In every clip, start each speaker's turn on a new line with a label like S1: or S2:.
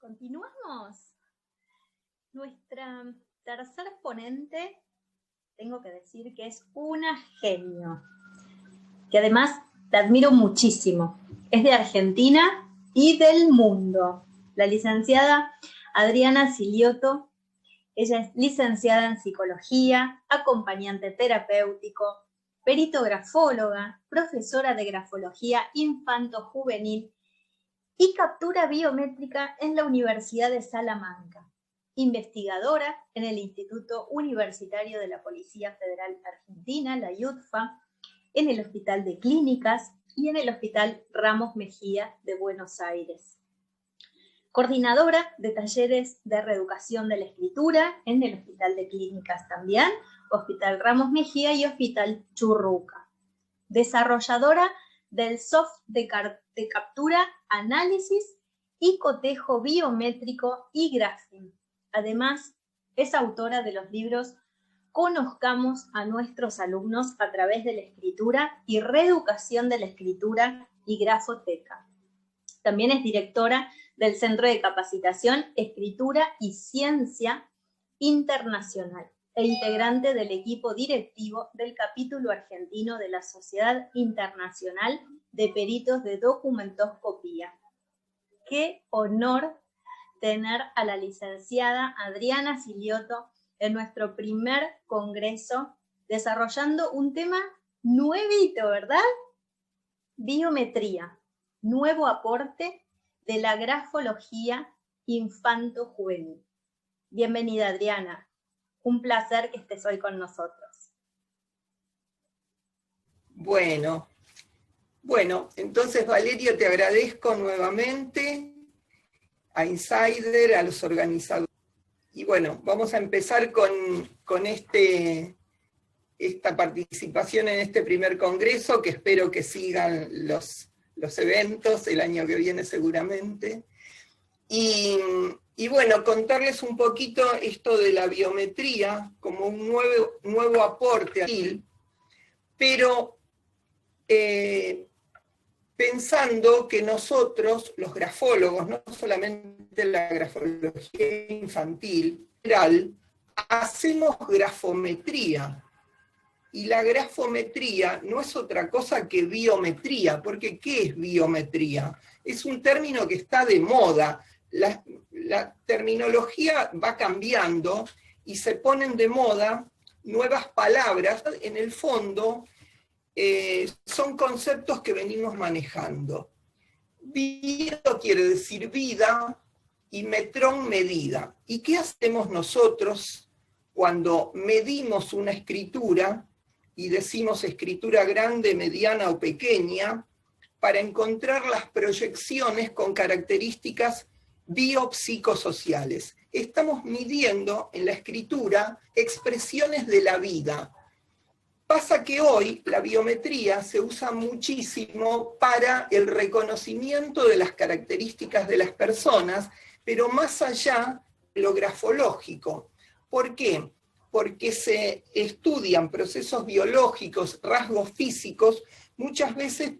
S1: Continuamos. Nuestra tercer ponente, tengo que decir que es una genio, que además te admiro muchísimo. Es de Argentina y del mundo. La licenciada Adriana Siliotto. Ella es licenciada en psicología, acompañante terapéutico, peritografóloga, profesora de grafología infanto-juvenil y captura biométrica en la Universidad de Salamanca, investigadora en el Instituto Universitario de la Policía Federal Argentina, la IUTFA, en el Hospital de Clínicas y en el Hospital Ramos Mejía de Buenos Aires. Coordinadora de talleres de reeducación de la escritura en el Hospital de Clínicas también, Hospital Ramos Mejía y Hospital Churruca. Desarrolladora del software de captura, análisis y cotejo biométrico y graphing. Además, es autora de los libros Conozcamos a nuestros alumnos a través de la escritura y reeducación de la escritura y grafoteca. También es directora del Centro de Capacitación, Escritura y Ciencia Internacional e integrante del equipo directivo del capítulo argentino de la Sociedad Internacional de Peritos de Documentoscopía. Qué honor tener a la licenciada Adriana Siliotto en nuestro primer congreso, desarrollando un tema nuevito, ¿verdad? Biometría, nuevo aporte de la grafología infanto-juvenil. Bienvenida, Adriana. Un placer que estés hoy con nosotros.
S2: Bueno, entonces Valeria, te agradezco nuevamente, a Insider, a los organizadores. Y bueno, vamos a empezar con esta participación en este primer congreso, que espero que sigan los eventos el año que viene seguramente. Y bueno, contarles un poquito esto de la biometría como un nuevo aporte aquí, pero pensando que nosotros, los grafólogos, no solamente la grafología infantil, hacemos grafometría. Y la grafometría no es otra cosa que biometría, porque ¿qué es biometría? Es un término que está de moda. La terminología va cambiando y se ponen de moda nuevas palabras. En el fondo, son conceptos que venimos manejando. Bio quiere decir vida y metrón medida. ¿Y qué hacemos nosotros cuando medimos una escritura y decimos escritura grande, mediana o pequeña, para encontrar las proyecciones con características biopsicosociales? Estamos midiendo en la escritura expresiones de la vida. Pasa que hoy la biometría se usa muchísimo para el reconocimiento de las características de las personas, pero más allá de lo grafológico. ¿Por qué? Porque se estudian procesos biológicos, rasgos físicos, muchas veces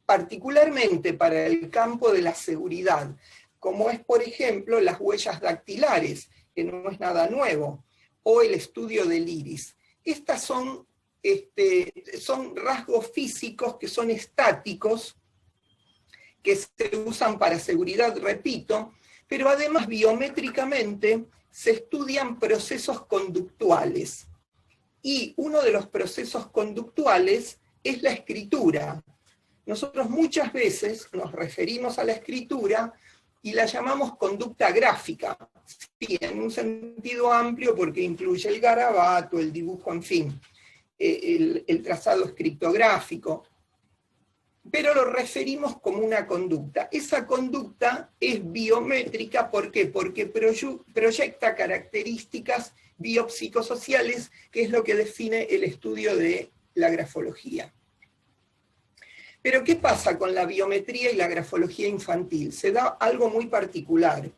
S2: particularmente para el campo de la seguridad, como es, por ejemplo, las huellas dactilares, que no es nada nuevo, o el estudio del iris. Estas son rasgos físicos que son estáticos, que se usan para seguridad, repito, pero además biométricamente se estudian procesos conductuales. Y uno de los procesos conductuales es la escritura. Nosotros muchas veces nos referimos a la escritura y la llamamos conducta gráfica, sí, en un sentido amplio porque incluye el garabato, el dibujo, en fin, el trazado escriptográfico, pero lo referimos como una conducta. Esa conducta es biométrica, ¿por qué? Porque proyecta características biopsicosociales, que es lo que define el estudio de la grafología. Pero ¿qué pasa con la biometría y la grafología infantil? Se da algo muy particular,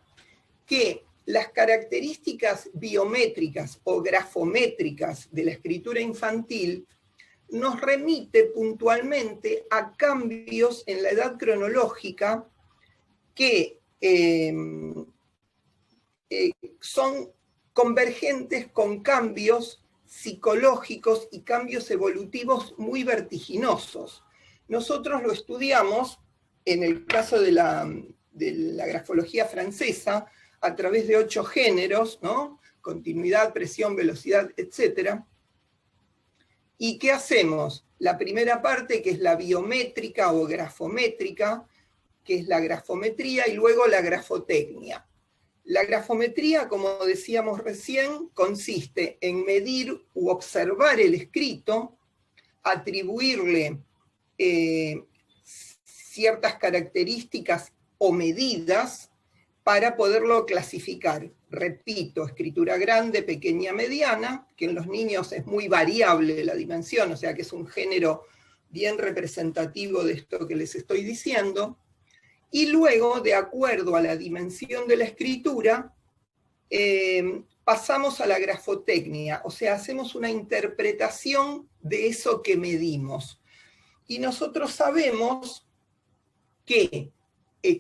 S2: que las características biométricas o grafométricas de la escritura infantil nos remite puntualmente a cambios en la edad cronológica que son convergentes con cambios psicológicos y cambios evolutivos muy vertiginosos. Nosotros lo estudiamos, en el caso de la grafología francesa, a través de 8 géneros, ¿no? Continuidad, presión, velocidad, etc. ¿Y qué hacemos? La primera parte, que es la biométrica o grafométrica, que es la grafometría, y luego la grafotecnia. La grafometría, como decíamos recién, consiste en medir u observar el escrito, atribuirle ciertas características o medidas para poderlo clasificar. Repito, escritura grande, pequeña, mediana, que en los niños es muy variable la dimensión, o sea que es un género bien representativo de esto que les estoy diciendo. Y luego, de acuerdo a la dimensión de la escritura, pasamos a la grafotecnia, o sea, hacemos una interpretación de eso que medimos. Y nosotros sabemos que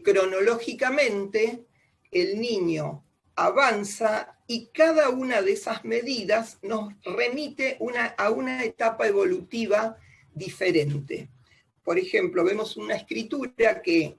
S2: cronológicamente el niño avanza y cada una de esas medidas nos remite a una etapa evolutiva diferente. Por ejemplo, vemos una escritura que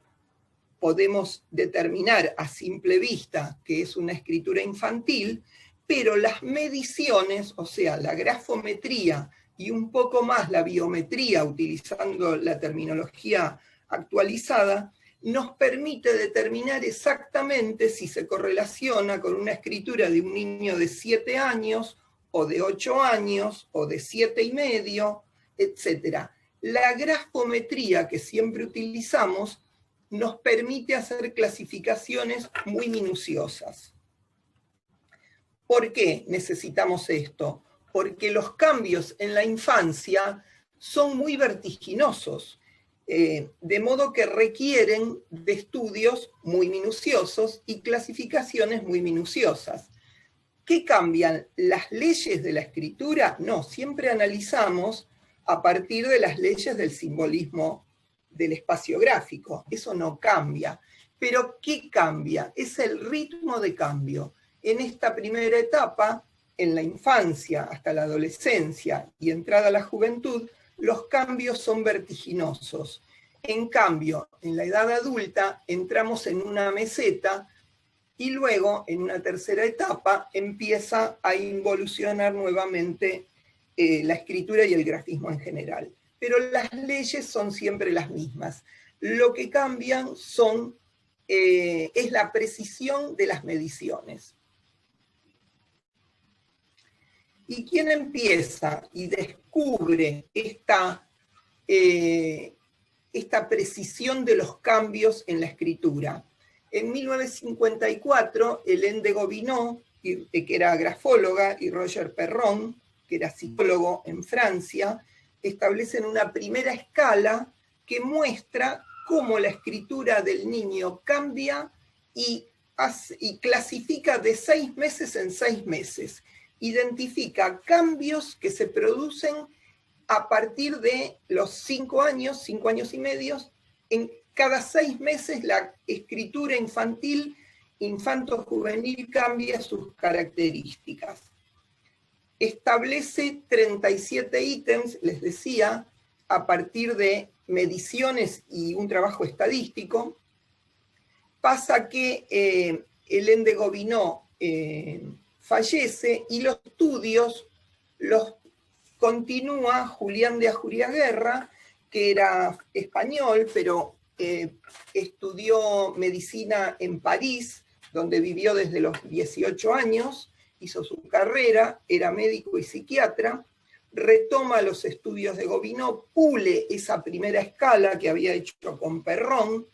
S2: podemos determinar a simple vista que es una escritura infantil, pero las mediciones, o sea, la grafometría y un poco más la biometría, utilizando la terminología actualizada, nos permite determinar exactamente si se correlaciona con una escritura de un niño de 7 años, o de 8 años, o de 7 y medio, etc. La grafometría que siempre utilizamos nos permite hacer clasificaciones muy minuciosas. ¿Por qué necesitamos esto? Porque los cambios en la infancia son muy vertiginosos, de modo que requieren de estudios muy minuciosos y clasificaciones muy minuciosas. ¿Qué cambian? ¿Las leyes de la escritura? No, siempre analizamos a partir de las leyes del simbolismo del espacio gráfico. Eso no cambia. Pero ¿qué cambia? Es el ritmo de cambio. En esta primera etapa, en la infancia hasta la adolescencia y entrada a la juventud, los cambios son vertiginosos. En cambio, en la edad adulta entramos en una meseta y luego, en una tercera etapa, empieza a involucionar nuevamente la escritura y el grafismo en general. Pero las leyes son siempre las mismas. Lo que cambian es la precisión de las mediciones. ¿Y quién empieza y descubre esta precisión de los cambios en la escritura? En 1954, Hélène de Gobineau, que era grafóloga, y Roger Perron, que era psicólogo en Francia, establecen una primera escala que muestra cómo la escritura del niño cambia y clasifica de 6 meses en 6 meses. Identifica cambios que se producen a partir de los 5 años y medio. En cada 6 meses la escritura infantil, infanto-juvenil, cambia sus características. Establece 37 ítems, les decía, a partir de mediciones y un trabajo estadístico. Pasa que Hélène de Gobineau fallece y los estudios los continúa Julián de Ajuriaguerra, que era español, pero estudió medicina en París, donde vivió desde los 18 años, hizo su carrera, era médico y psiquiatra, retoma los estudios de Gobineau, pule esa primera escala que había hecho con Perron,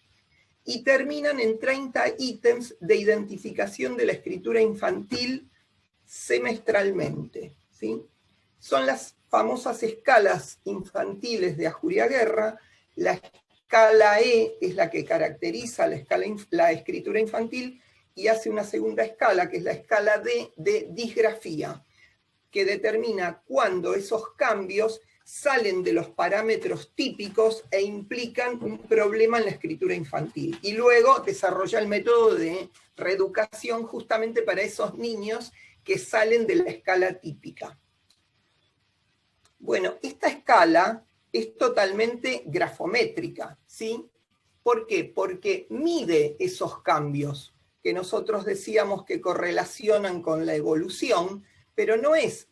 S2: y terminan en 30 ítems de identificación de la escritura infantil semestralmente, ¿sí? Son las famosas escalas infantiles de Ajuriaguerra. La escala E es la que caracteriza la escritura infantil, y hace una segunda escala, que es la escala D de disgrafía, que determina cuándo esos cambios salen de los parámetros típicos e implican un problema en la escritura infantil. Y luego desarrolla el método de reeducación justamente para esos niños que salen de la escala típica. Bueno, esta escala es totalmente grafométrica, ¿sí? ¿Por qué? Porque mide esos cambios que nosotros decíamos que correlacionan con la evolución, pero no es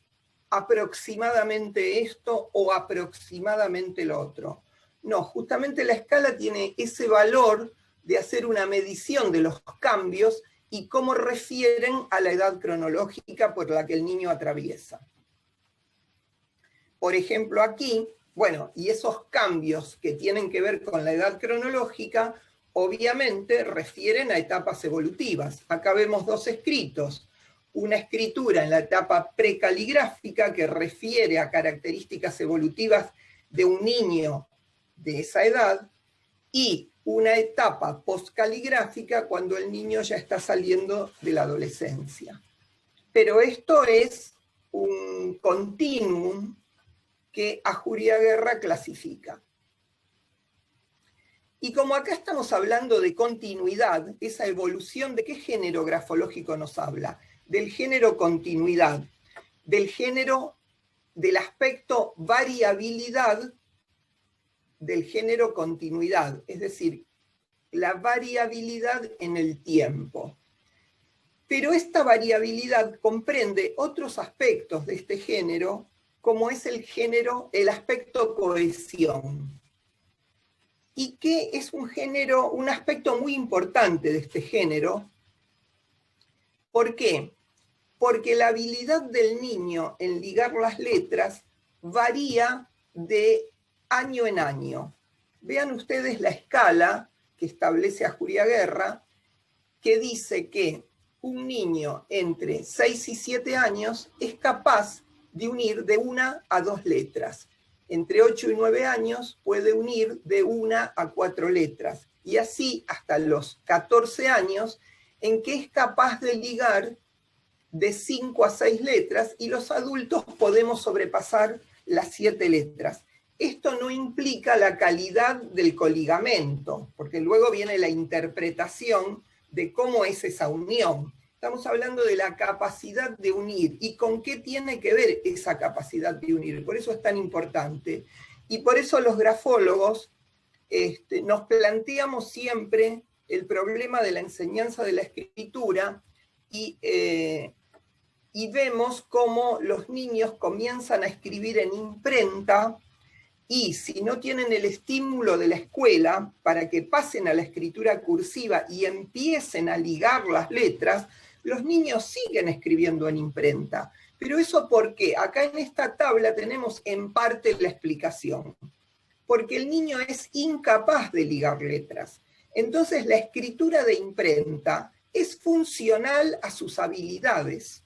S2: aproximadamente esto o aproximadamente lo otro. No, justamente la escala tiene ese valor de hacer una medición de los cambios y cómo refieren a la edad cronológica por la que el niño atraviesa. Por ejemplo, aquí, bueno, y esos cambios que tienen que ver con la edad cronológica, obviamente refieren a etapas evolutivas. Acá vemos dos escritos. Una escritura en la etapa precaligráfica que refiere a características evolutivas de un niño de esa edad, y una etapa postcaligráfica cuando el niño ya está saliendo de la adolescencia. Pero esto es un continuum que Ajuriaguerra clasifica. Y como acá estamos hablando de continuidad, esa evolución, ¿de qué género grafológico nos habla? Del género continuidad, del género, del aspecto variabilidad del género continuidad, es decir, la variabilidad en el tiempo. Pero esta variabilidad comprende otros aspectos de este género, como es el género, el aspecto cohesión. Y que es un género, un aspecto muy importante de este género. ¿Por qué? Porque la habilidad del niño en ligar las letras varía de año en año. Vean ustedes la escala que establece Ajuriaguerra, que dice que un niño entre 6 y 7 años es capaz de unir de 1 a 2 letras. Entre 8 y 9 años puede unir de 1 a 4 letras. Y así hasta los 14 años, en que es capaz de ligar de 5 a 6 letras, y los adultos podemos sobrepasar las 7 letras. Esto no implica la calidad del coligamento, porque luego viene la interpretación de cómo es esa unión. Estamos hablando de la capacidad de unir, y con qué tiene que ver esa capacidad de unir. Por eso es tan importante. Y por eso los grafólogos nos planteamos siempre el problema de la enseñanza de la escritura, y vemos cómo los niños comienzan a escribir en imprenta, y si no tienen el estímulo de la escuela para que pasen a la escritura cursiva y empiecen a ligar las letras, los niños siguen escribiendo en imprenta. Pero eso ¿por qué? Acá en esta tabla tenemos en parte la explicación. Porque el niño es incapaz de ligar letras. Entonces la escritura de imprenta es funcional a sus habilidades,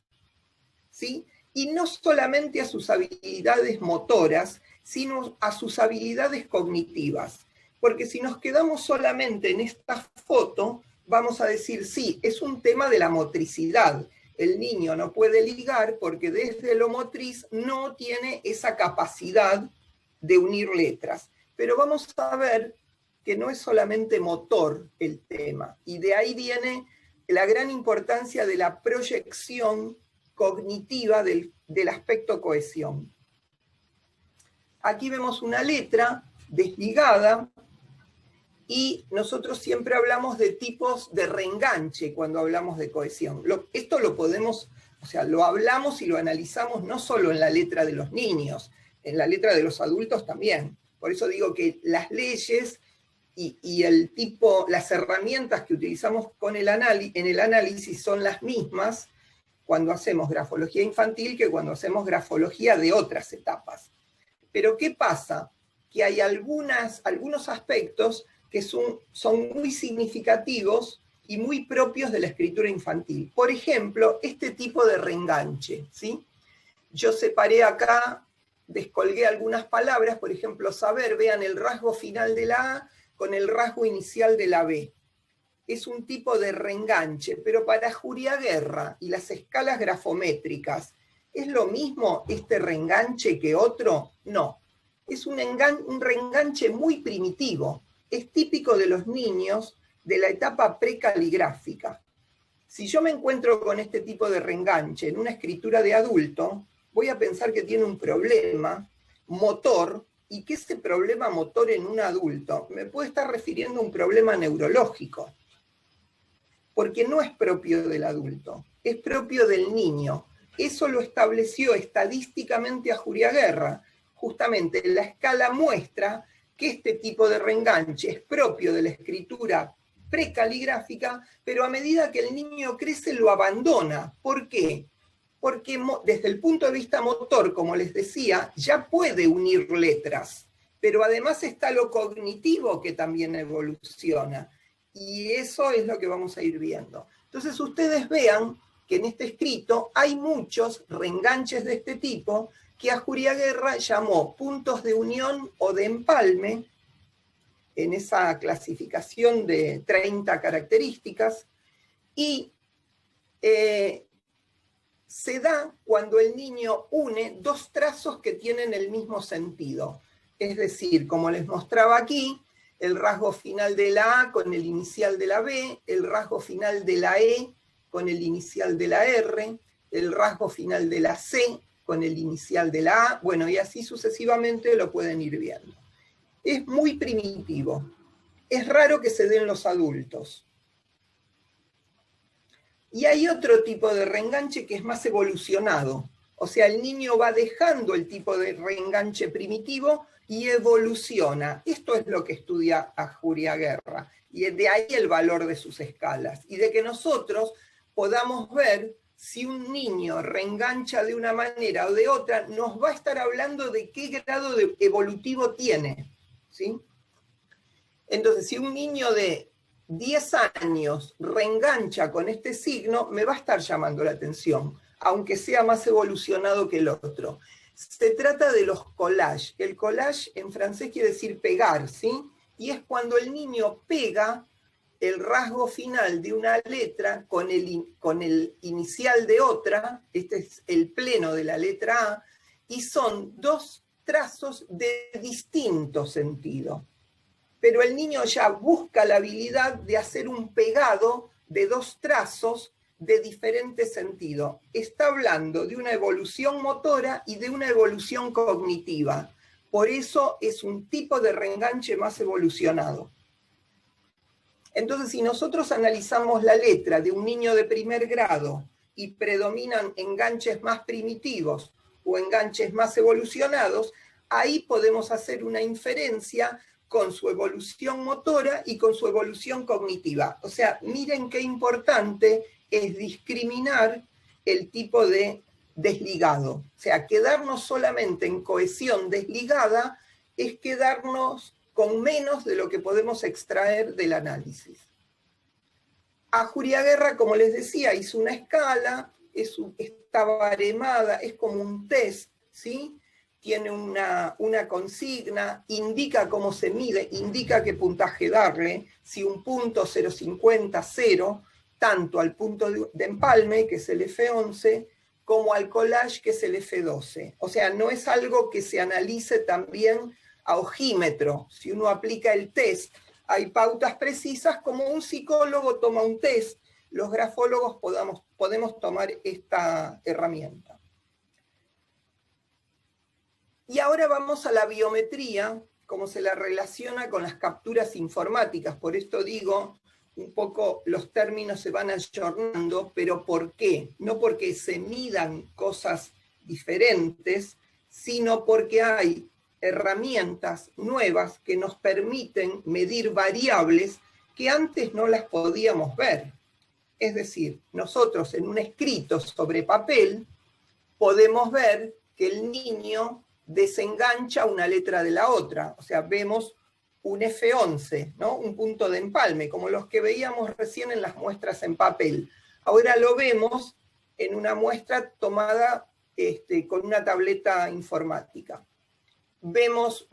S2: ¿sí? Y no solamente a sus habilidades motoras, sino a sus habilidades cognitivas. Porque si nos quedamos solamente en esta foto, vamos a decir, sí, es un tema de la motricidad. El niño no puede ligar porque desde lo motriz no tiene esa capacidad de unir letras. Pero vamos a ver que no es solamente motor el tema. Y de ahí viene la gran importancia de la proyección cognitiva del aspecto cohesión. Aquí vemos una letra desligada, y nosotros siempre hablamos de tipos de reenganche cuando hablamos de cohesión. Esto lo podemos, o sea, lo hablamos y lo analizamos no solo en la letra de los niños, en la letra de los adultos también. Por eso digo que las leyes y el tipo, las herramientas que utilizamos en el análisis son las mismas cuando hacemos grafología infantil que cuando hacemos grafología de otras etapas. Pero ¿qué pasa? Que hay algunos aspectos que son muy significativos y muy propios de la escritura infantil. Por ejemplo, este tipo de reenganche, ¿sí? Yo separé acá, descolgué algunas palabras, por ejemplo, saber, vean el rasgo final de la A con el rasgo inicial de la B. Es un tipo de reenganche, pero para Ajuriaguerra y las escalas grafométricas, ¿es lo mismo este reenganche que otro? No, Es un reenganche muy primitivo. Es típico de los niños de la etapa precaligráfica. Si yo me encuentro con este tipo de reenganche en una escritura de adulto, voy a pensar que tiene un problema motor, y que ese problema motor en un adulto me puede estar refiriendo a un problema neurológico, porque no es propio del adulto, es propio del niño. Eso lo estableció estadísticamente Ajuriaguerra. Justamente la escala muestra que este tipo de reenganche es propio de la escritura precaligráfica, pero a medida que el niño crece lo abandona. ¿Por qué? Porque desde el punto de vista motor, como les decía, ya puede unir letras, pero además está lo cognitivo que también evoluciona. Y eso es lo que vamos a ir viendo. Entonces ustedes vean que en este escrito hay muchos reenganches de este tipo que Ajuriaguerra llamó puntos de unión o de empalme, en esa clasificación de 30 características, y se da cuando el niño une dos trazos que tienen el mismo sentido. Es decir, como les mostraba aquí, el rasgo final de la A con el inicial de la B, el rasgo final de la E con el inicial de la R, el rasgo final de la C con el inicial de la A, bueno, y así sucesivamente lo pueden ir viendo. Es muy primitivo. Es raro que se den los adultos. Y hay otro tipo de reenganche que es más evolucionado. O sea, el niño va dejando el tipo de reenganche primitivo y evoluciona. Esto es lo que estudia Ajuriaguerra. Y de ahí el valor de sus escalas. Y de que nosotros podamos ver si un niño reengancha de una manera o de otra, nos va a estar hablando de qué grado evolutivo tiene. ¿Sí? Entonces, si un niño de 10 años reengancha con este signo, me va a estar llamando la atención, aunque sea más evolucionado que el otro. Se trata de los collages. El collage en francés quiere decir pegar, ¿sí? Y es cuando el niño pega el rasgo final de una letra con el inicial de otra, este es el pleno de la letra A, y son dos trazos de distinto sentido. Pero el niño ya busca la habilidad de hacer un pegado de dos trazos de diferente sentido. Está hablando de una evolución motora y de una evolución cognitiva. Por eso es un tipo de reenganche más evolucionado. Entonces, si nosotros analizamos la letra de un niño de primer grado y predominan enganches más primitivos o enganches más evolucionados, ahí podemos hacer una inferencia con su evolución motora y con su evolución cognitiva. O sea, miren qué importante es discriminar el tipo de desligado. O sea, quedarnos solamente en cohesión desligada es quedarnos con menos de lo que podemos extraer del análisis. Ajuriaguerra, como les decía, hizo una escala, está baremada, es como un test, ¿sí? Tiene una consigna, indica cómo se mide, indica qué puntaje darle, si un punto 0,50, 0, tanto al punto de empalme, que es el F11, como al collage, que es el F12. O sea, no es algo que se analice también a ojímetro. Si uno aplica el test, hay pautas precisas, como un psicólogo toma un test, los grafólogos podemos tomar esta herramienta. Y ahora vamos a la biometría, cómo se la relaciona con las capturas informáticas. Por esto digo, un poco los términos se van ayornando, pero ¿por qué? No porque se midan cosas diferentes, sino porque hay herramientas nuevas que nos permiten medir variables que antes no las podíamos ver. Es decir, nosotros en un escrito sobre papel podemos ver que el niño desengancha una letra de la otra. O sea, vemos un F11, ¿no? Un punto de empalme, como los que veíamos recién en las muestras en papel. Ahora lo vemos en una muestra tomada con una tableta informática. Vemos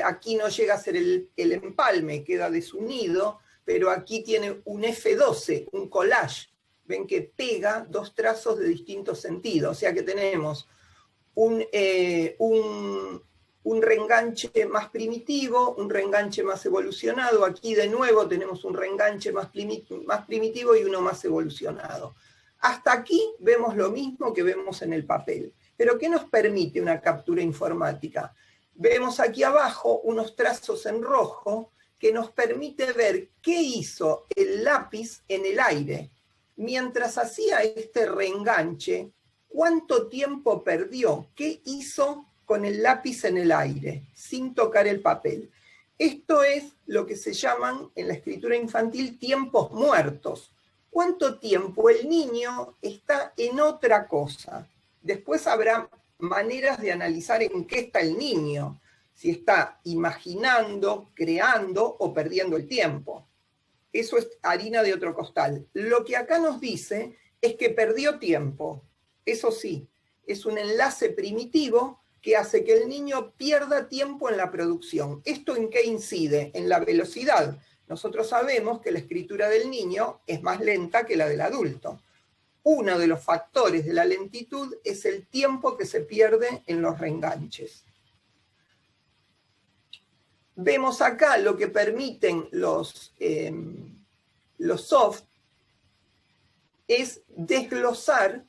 S2: aquí no llega a ser el empalme, queda desunido, pero aquí tiene un F12, un collage. Ven que pega dos trazos de distintos sentidos, o sea que tenemos un reenganche más primitivo, un reenganche más evolucionado. Aquí de nuevo tenemos un reenganche más primitivo y uno más evolucionado. Hasta aquí vemos lo mismo que vemos en el papel. Pero ¿qué nos permite una captura informática? Vemos aquí abajo unos trazos en rojo que nos permite ver qué hizo el lápiz en el aire. Mientras hacía este reenganche, ¿cuánto tiempo perdió? ¿Qué hizo con el lápiz en el aire, sin tocar el papel? Esto es lo que se llaman en la escritura infantil tiempos muertos. ¿Cuánto tiempo el niño está en otra cosa? Después habrá maneras de analizar en qué está el niño, si está imaginando, creando o perdiendo el tiempo. Eso es harina de otro costal. Lo que acá nos dice es que perdió tiempo. Eso sí, es un enlace primitivo que hace que el niño pierda tiempo en la producción. ¿Esto en qué incide? En la velocidad. Nosotros sabemos que la escritura del niño es más lenta que la del adulto. Uno de los factores de la lentitud es el tiempo que se pierde en los reenganches. Vemos acá lo que permiten los soft, es desglosar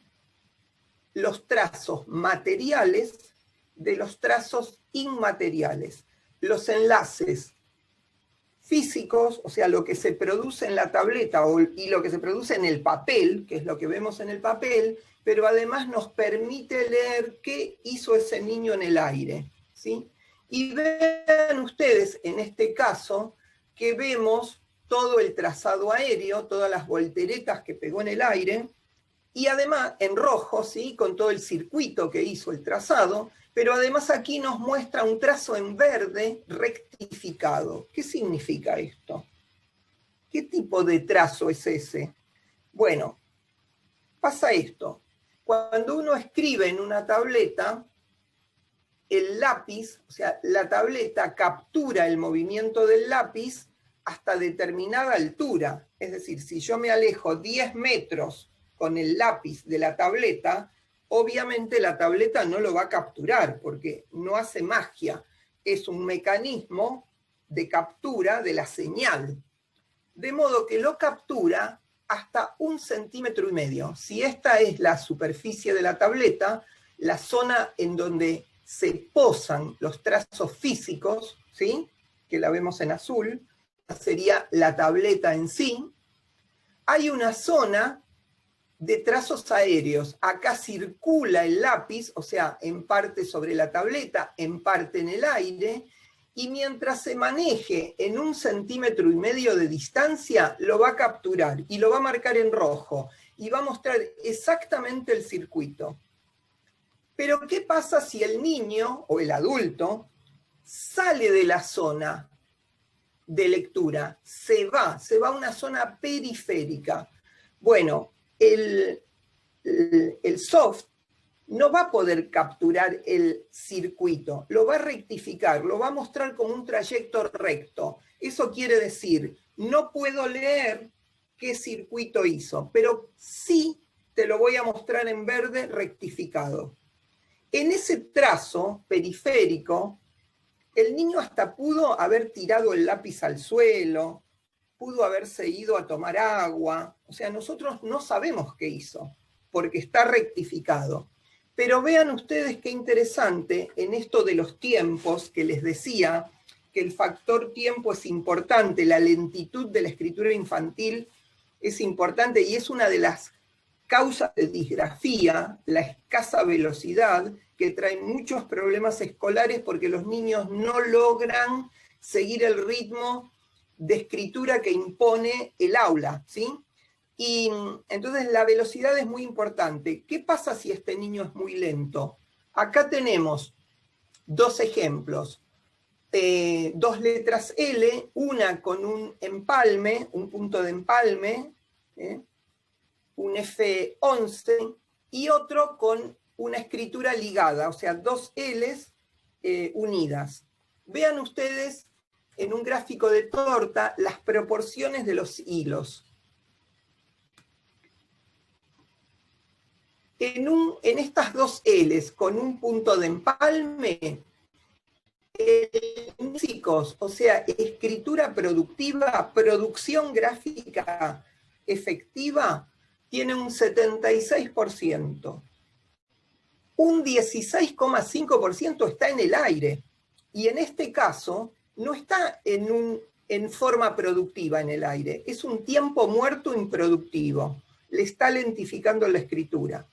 S2: los trazos materiales de los trazos inmateriales. Los enlaces físicos, o sea, lo que se produce en la tableta y lo que se produce en el papel, que es lo que vemos en el papel, pero además nos permite leer qué hizo ese niño en el aire, ¿sí? Y vean ustedes, en este caso, que vemos todo el trazado aéreo, todas las volteretas que pegó en el aire, y además en rojo, ¿sí? Con todo el circuito que hizo el trazado, pero además aquí nos muestra un trazo en verde rectificado. ¿Qué significa esto? ¿Qué tipo de trazo es ese? Bueno, pasa esto. Cuando uno escribe en una tableta, el lápiz, o sea, la tableta captura el movimiento del lápiz hasta determinada altura. Es decir, si yo me alejo 10 metros con el lápiz de la tableta, obviamente la tableta no lo va a capturar, porque no hace magia. Es un mecanismo de captura de la señal. De modo que lo captura hasta 1,5 centímetros. Si esta es la superficie de la tableta, la zona en donde se posan los trazos físicos, ¿sí? Que la vemos en azul, sería la tableta en sí. Hay una zona de trazos aéreos. Acá circula el lápiz, o sea, en parte sobre la tableta, en parte en el aire, y mientras se maneje en 1,5 centímetros de distancia, lo va a capturar y lo va a marcar en rojo, y va a mostrar exactamente el circuito. Pero ¿qué pasa si el niño o el adulto sale de la zona de lectura? Se va a una zona periférica. Bueno, el soft no va a poder capturar el circuito, lo va a rectificar, lo va a mostrar como un trayecto recto. Eso quiere decir, no puedo leer qué circuito hizo, pero sí te lo voy a mostrar en verde rectificado. En ese trazo periférico, el niño hasta pudo haber tirado el lápiz al suelo, pudo haberse ido a tomar agua, o sea, nosotros no sabemos qué hizo, porque está rectificado. Pero vean ustedes qué interesante en esto de los tiempos, que les decía que el factor tiempo es importante, la lentitud de la escritura infantil es importante y es una de las causas de disgrafía, la escasa velocidad, que trae muchos problemas escolares porque los niños no logran seguir el ritmo de escritura que impone el aula, ¿sí? Y entonces la velocidad es muy importante. ¿Qué pasa si este niño es muy lento? Acá tenemos dos ejemplos. 2 letras L, una con un empalme, un punto de empalme, un F11, y otro con una escritura ligada, o sea, 2 Ls unidas. Vean ustedes en un gráfico de torta las proporciones de los hilos. en estas dos L's con un punto de empalme, músicos, o sea, escritura productiva, producción gráfica efectiva, tiene un 76%. Un 16,5% está en el aire. Y en este caso, no está en forma productiva en el aire. Es un tiempo muerto improductivo. Le está lentificando la escritura.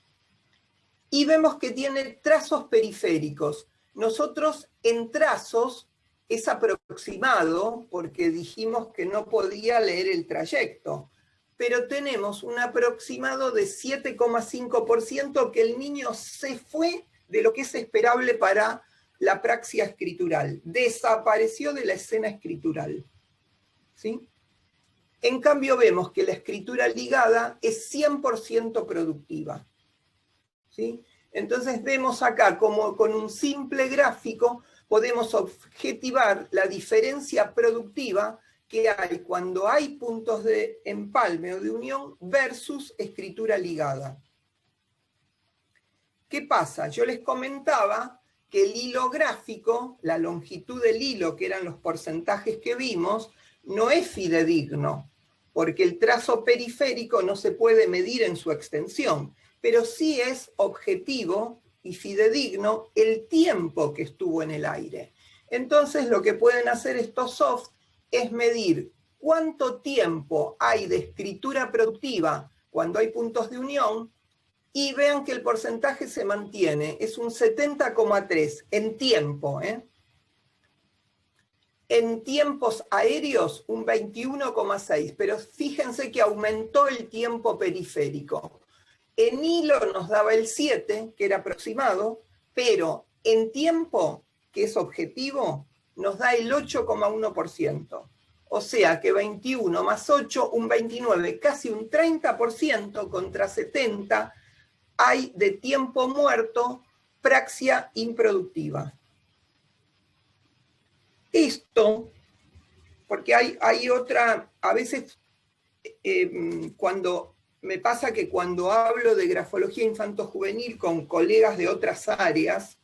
S2: Y vemos que tiene trazos periféricos. Nosotros en trazos es aproximado, porque dijimos que no podía leer el trayecto, pero tenemos un aproximado de 7,5% que el niño se fue de lo que es esperable para la praxia escritural, desapareció de la escena escritural. ¿Sí? En cambio vemos que la escritura ligada es 100% productiva. ¿Sí? Entonces vemos acá como con un simple gráfico podemos objetivar la diferencia productiva que hay cuando hay puntos de empalme o de unión versus escritura ligada. ¿Qué pasa? Yo les comentaba que el hilo gráfico, la longitud del hilo, que eran los porcentajes que vimos, no es fidedigno, porque el trazo periférico no se puede medir en su extensión, pero sí es objetivo y fidedigno el tiempo que estuvo en el aire. Entonces lo que pueden hacer estos soft es medir cuánto tiempo hay de escritura productiva cuando hay puntos de unión, y vean que el porcentaje se mantiene, es un 70,3 en tiempo. En tiempos aéreos un 21,6, pero fíjense que aumentó el tiempo periférico. En hilo nos daba el 7, que era aproximado, pero en tiempo, que es objetivo, nos da el 8,1%. O sea que 21 más 8, un 29, casi un 30% contra 70 hay de tiempo muerto, praxia improductiva. Esto, porque hay otra, a veces cuando me pasa que cuando hablo de grafología infanto-juvenil con colegas de otras áreas,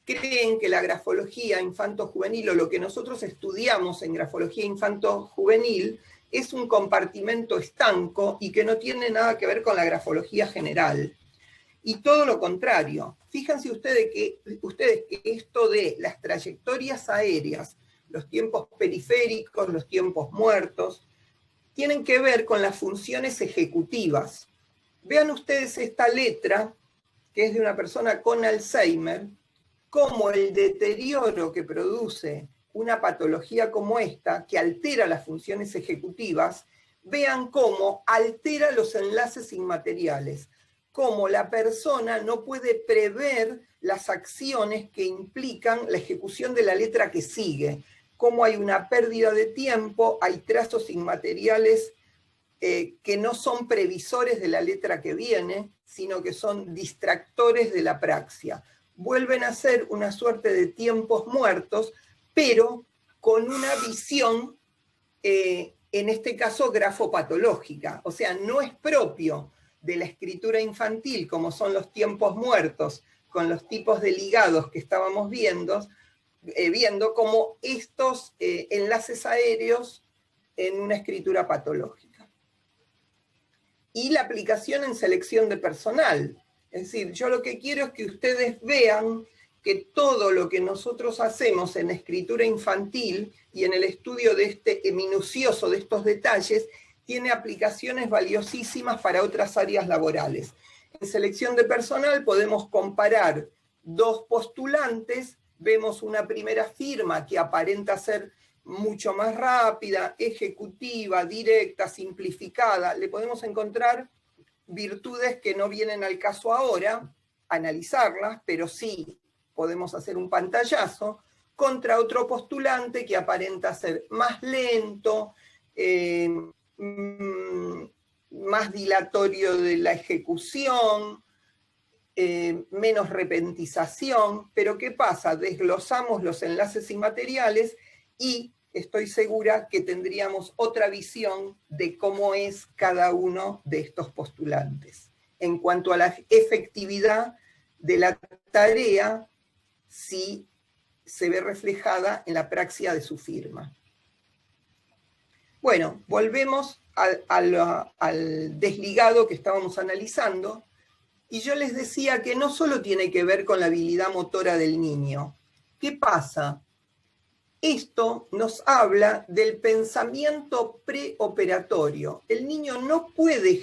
S2: creen que la grafología infanto-juvenil o lo que nosotros estudiamos en grafología infanto-juvenil es un compartimento estanco y que no tiene nada que ver con la grafología general. Y todo lo contrario. Fíjense ustedes que esto de las trayectorias aéreas, los tiempos periféricos, los tiempos muertos, tienen que ver con las funciones ejecutivas. Vean ustedes esta letra, que es de una persona con Alzheimer, cómo el deterioro que produce una patología como esta, que altera las funciones ejecutivas, vean cómo altera los enlaces inmateriales, cómo la persona no puede prever las acciones que implican la ejecución de la letra que sigue, cómo hay una pérdida de tiempo, hay trazos inmateriales que no son previsores de la letra que viene, sino que son distractores de la praxia. Vuelven a ser una suerte de tiempos muertos, pero con una visión, en este caso, grafopatológica. O sea, no es propio de la escritura infantil, como son los tiempos muertos, con los tipos de ligados que estábamos viendo como estos enlaces aéreos en una escritura patológica. Y la aplicación en selección de personal. Es decir, yo lo que quiero es que ustedes vean que todo lo que nosotros hacemos en escritura infantil y en el estudio de minucioso de estos detalles, tiene aplicaciones valiosísimas para otras áreas laborales. En selección de personal podemos comparar dos postulantes, vemos una primera firma que aparenta ser mucho más rápida, ejecutiva, directa, simplificada. Le podemos encontrar virtudes que no vienen al caso ahora, analizarlas, pero sí podemos hacer un pantallazo, contra otro postulante que aparenta ser más lento, más dilatorio de la ejecución, menos repentización, pero ¿qué pasa? Desglosamos los enlaces inmateriales y estoy segura que tendríamos otra visión de cómo es cada uno de estos postulantes. en cuanto a la efectividad de la tarea si se ve reflejada en la praxia de su firma. Bueno, volvemos al desligado que estábamos analizando, y yo les decía que no solo tiene que ver con la habilidad motora del niño. ¿Qué pasa? Esto nos habla del pensamiento preoperatorio. El niño no puede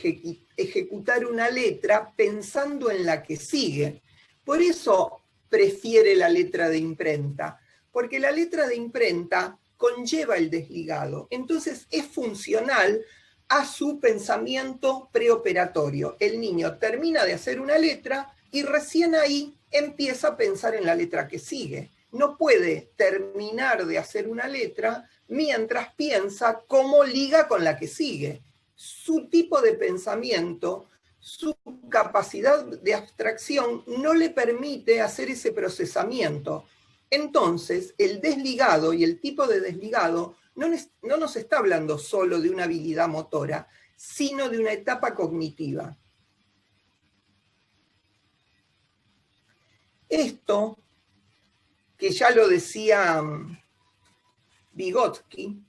S2: ejecutar una letra pensando en la que sigue. Por eso prefiere la letra de imprenta, porque la letra de imprenta conlleva el desligado. Entonces es funcional a su pensamiento preoperatorio. El niño termina de hacer una letra y recién ahí empieza a pensar en la letra que sigue. No puede terminar de hacer una letra mientras piensa cómo liga con la que sigue. Su tipo de pensamiento, su capacidad de abstracción no le permite hacer ese procesamiento. Entonces, el desligado y el tipo de desligado no nos está hablando solo de una habilidad motora, sino de una etapa cognitiva. Esto, que ya lo decía Vygotsky,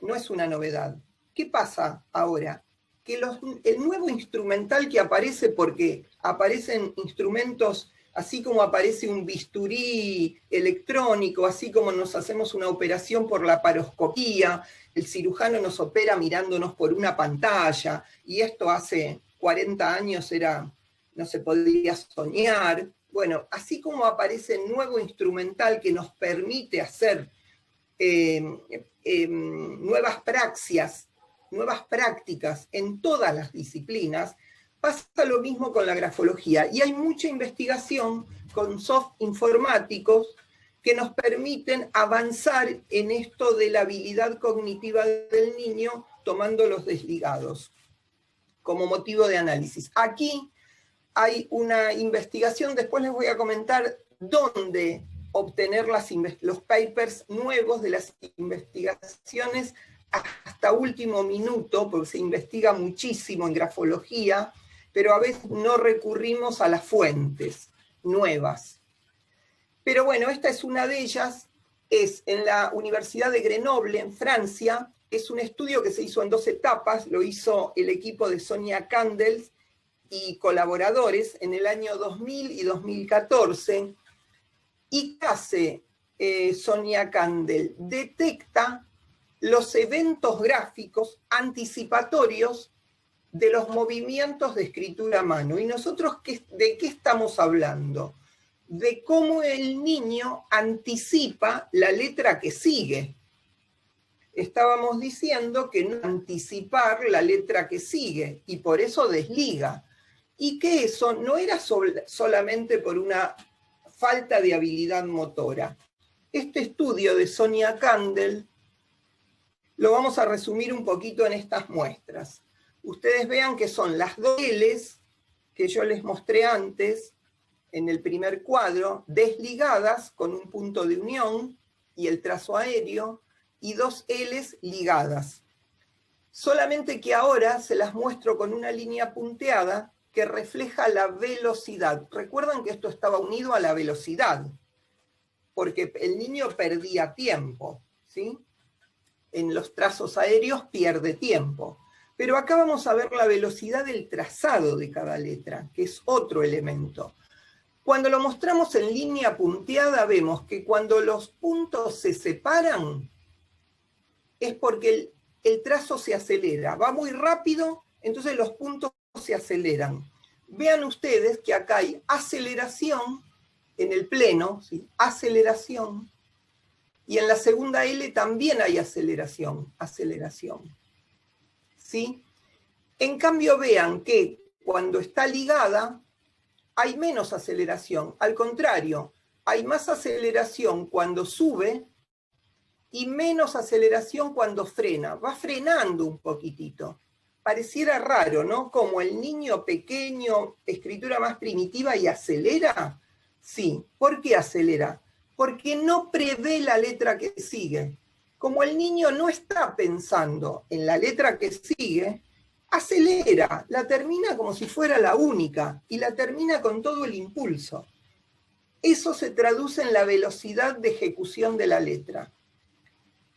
S2: no es una novedad. ¿Qué pasa ahora? Que el nuevo instrumental que aparece, porque aparecen instrumentos, así como aparece un bisturí electrónico, así como nos hacemos una operación por laparoscopía, el cirujano nos opera mirándonos por una pantalla, y esto hace 40 años no se podía soñar. Bueno, así como aparece el nuevo instrumental que nos permite hacer nuevas prácticas en todas las disciplinas, pasa lo mismo con la grafología. Y hay mucha investigación con soft informáticos que nos permiten avanzar en esto de la habilidad cognitiva del niño, tomando los desligados como motivo de análisis. Aquí hay una investigación, después les voy a comentar dónde obtener los papers nuevos de las investigaciones hasta último minuto, porque se investiga muchísimo en grafología, pero a veces no recurrimos a las fuentes nuevas. Pero bueno, esta es una de ellas, es en la Universidad de Grenoble, en Francia. Es un estudio que se hizo en 2 etapas, lo hizo el equipo de Sonia Candel y colaboradores en el año 2000 y 2014, y ¿qué hace Sonia Candel? Detecta los eventos gráficos anticipatorios de los movimientos de escritura a mano. ¿Y nosotros de qué estamos hablando? De cómo el niño anticipa la letra que sigue. Estábamos diciendo que no anticipar la letra que sigue, y por eso desliga. Y que eso no era solamente por una falta de habilidad motora. Este estudio de Sonia Candel lo vamos a resumir un poquito en estas muestras. Ustedes vean que son las 2 L's que yo les mostré antes en el primer cuadro, desligadas con un punto de unión y el trazo aéreo, y 2 L's ligadas. Solamente que ahora se las muestro con una línea punteada que refleja la velocidad. Recuerdan que esto estaba unido a la velocidad, porque el niño perdía tiempo, ¿sí? En los trazos aéreos pierde tiempo. Pero acá vamos a ver la velocidad del trazado de cada letra, que es otro elemento. Cuando lo mostramos en línea punteada, vemos que cuando los puntos se separan, es porque el trazo se acelera. Va muy rápido, entonces los puntos se aceleran. Vean ustedes que acá hay aceleración en el pleno, ¿sí? Aceleración. Y en la segunda L también hay aceleración. ¿Sí? En cambio, vean que cuando está ligada, hay menos aceleración. Al contrario, hay más aceleración cuando sube y menos aceleración cuando frena. Va frenando un poquitito. Pareciera raro, ¿no? Como el niño pequeño, escritura más primitiva, y acelera. Sí, ¿por qué acelera? Porque no prevé la letra que sigue. Como el niño no está pensando en la letra que sigue, acelera, la termina como si fuera la única, y la termina con todo el impulso. Eso se traduce en la velocidad de ejecución de la letra.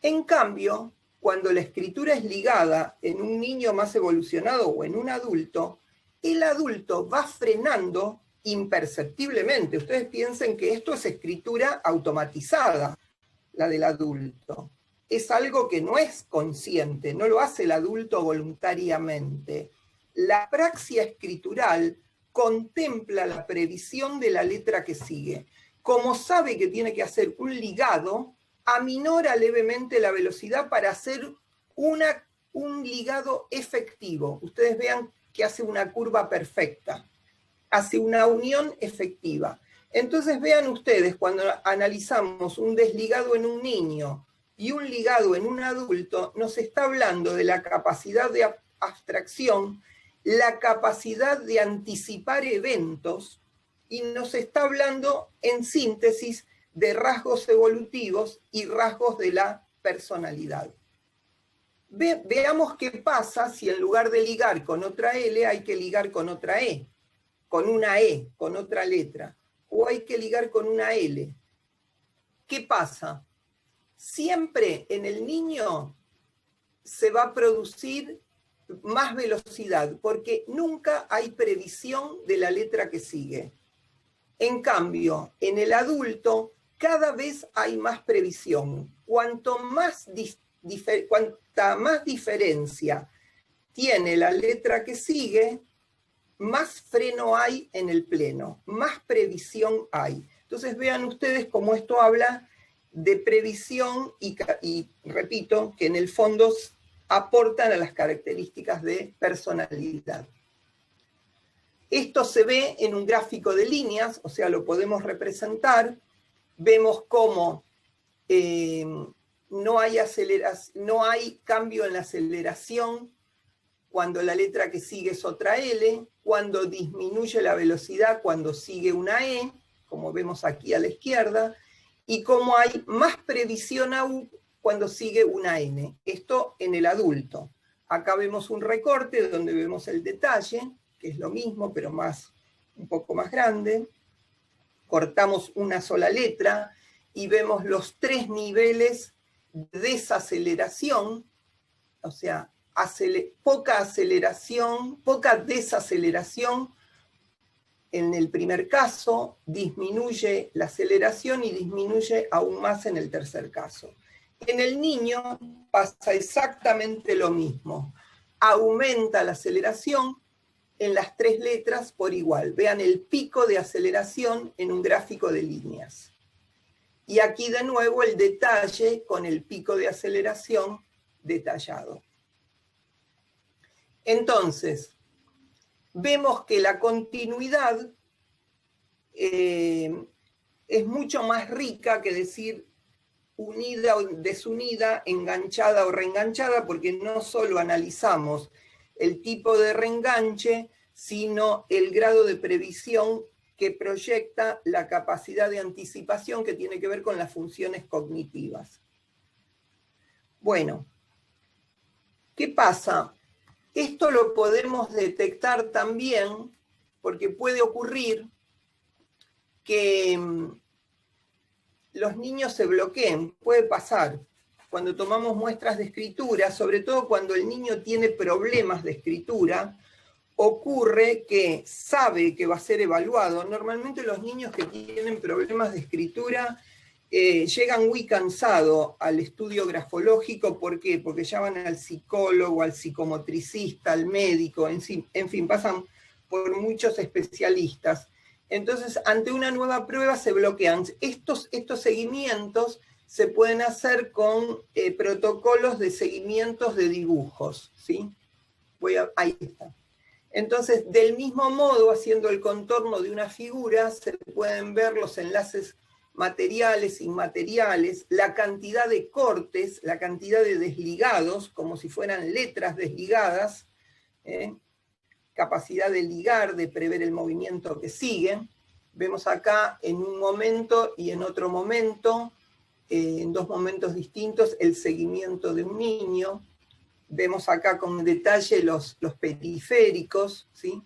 S2: En cambio, cuando la escritura es ligada en un niño más evolucionado o en un adulto, el adulto va frenando imperceptiblemente. Ustedes piensen que esto es escritura automatizada, la del adulto. Es algo que no es consciente, no lo hace el adulto voluntariamente. La praxia escritural contempla la previsión de la letra que sigue. Como sabe que tiene que hacer un ligado, aminora levemente la velocidad para hacer un ligado efectivo. Ustedes vean que hace una curva perfecta, hace una unión efectiva. Entonces vean ustedes, cuando analizamos un desligado en un niño y un ligado en un adulto, nos está hablando de la capacidad de abstracción, la capacidad de anticipar eventos, y nos está hablando en síntesis de rasgos evolutivos y rasgos de la personalidad. Veamos qué pasa si en lugar de ligar con otra L hay que ligar con otra E, con una E, con otra letra, o hay que ligar con una L. ¿Qué pasa? Siempre en el niño se va a producir más velocidad, porque nunca hay previsión de la letra que sigue. En cambio, en el adulto cada vez hay más previsión. Cuanta más diferencia tiene la letra que sigue, más freno hay en el pleno, más previsión hay. Entonces vean ustedes cómo esto habla de previsión y repito, que en el fondo aportan a las características de personalidad. Esto se ve en un gráfico de líneas, o sea, lo podemos representar. Vemos cómo no hay cambio en la aceleración cuando la letra que sigue es otra L, cuando disminuye la velocidad cuando sigue una E, como vemos aquí a la izquierda, y cómo hay más previsión aún cuando sigue una N. Esto en el adulto. Acá vemos un recorte donde vemos el detalle, que es lo mismo, pero un poco más grande. Cortamos una sola letra y vemos los 3 niveles de desaceleración, o sea, poca aceleración, poca desaceleración en el primer caso, disminuye la aceleración y disminuye aún más en el tercer caso. En el niño pasa exactamente lo mismo. Aumenta la aceleración en las 3 letras por igual. Vean el pico de aceleración en un gráfico de líneas. Y aquí de nuevo el detalle con el pico de aceleración detallado. Entonces, vemos que la continuidad es mucho más rica que decir unida o desunida, enganchada o reenganchada, porque no solo analizamos el tipo de reenganche, sino el grado de previsión que proyecta la capacidad de anticipación que tiene que ver con las funciones cognitivas. Bueno, ¿qué pasa? Esto lo podemos detectar también porque puede ocurrir que los niños se bloqueen, puede pasar. Cuando tomamos muestras de escritura, sobre todo cuando el niño tiene problemas de escritura, ocurre que sabe que va a ser evaluado. Normalmente los niños que tienen problemas de escritura llegan muy cansados al estudio grafológico. ¿Por qué? Porque ya van al psicólogo, al psicomotricista, al médico, en fin, pasan por muchos especialistas. Entonces, ante una nueva prueba se bloquean. Estos seguimientos se pueden hacer con protocolos de seguimientos de dibujos, ¿sí? Ahí está. Entonces, del mismo modo, haciendo el contorno de una figura, se pueden ver los enlaces materiales, inmateriales, la cantidad de cortes, la cantidad de desligados, como si fueran letras desligadas, capacidad de ligar, de prever el movimiento que sigue. Vemos acá en un momento y en otro momento, en 2 momentos distintos, el seguimiento de un niño. Vemos acá con detalle los periféricos, ¿sí?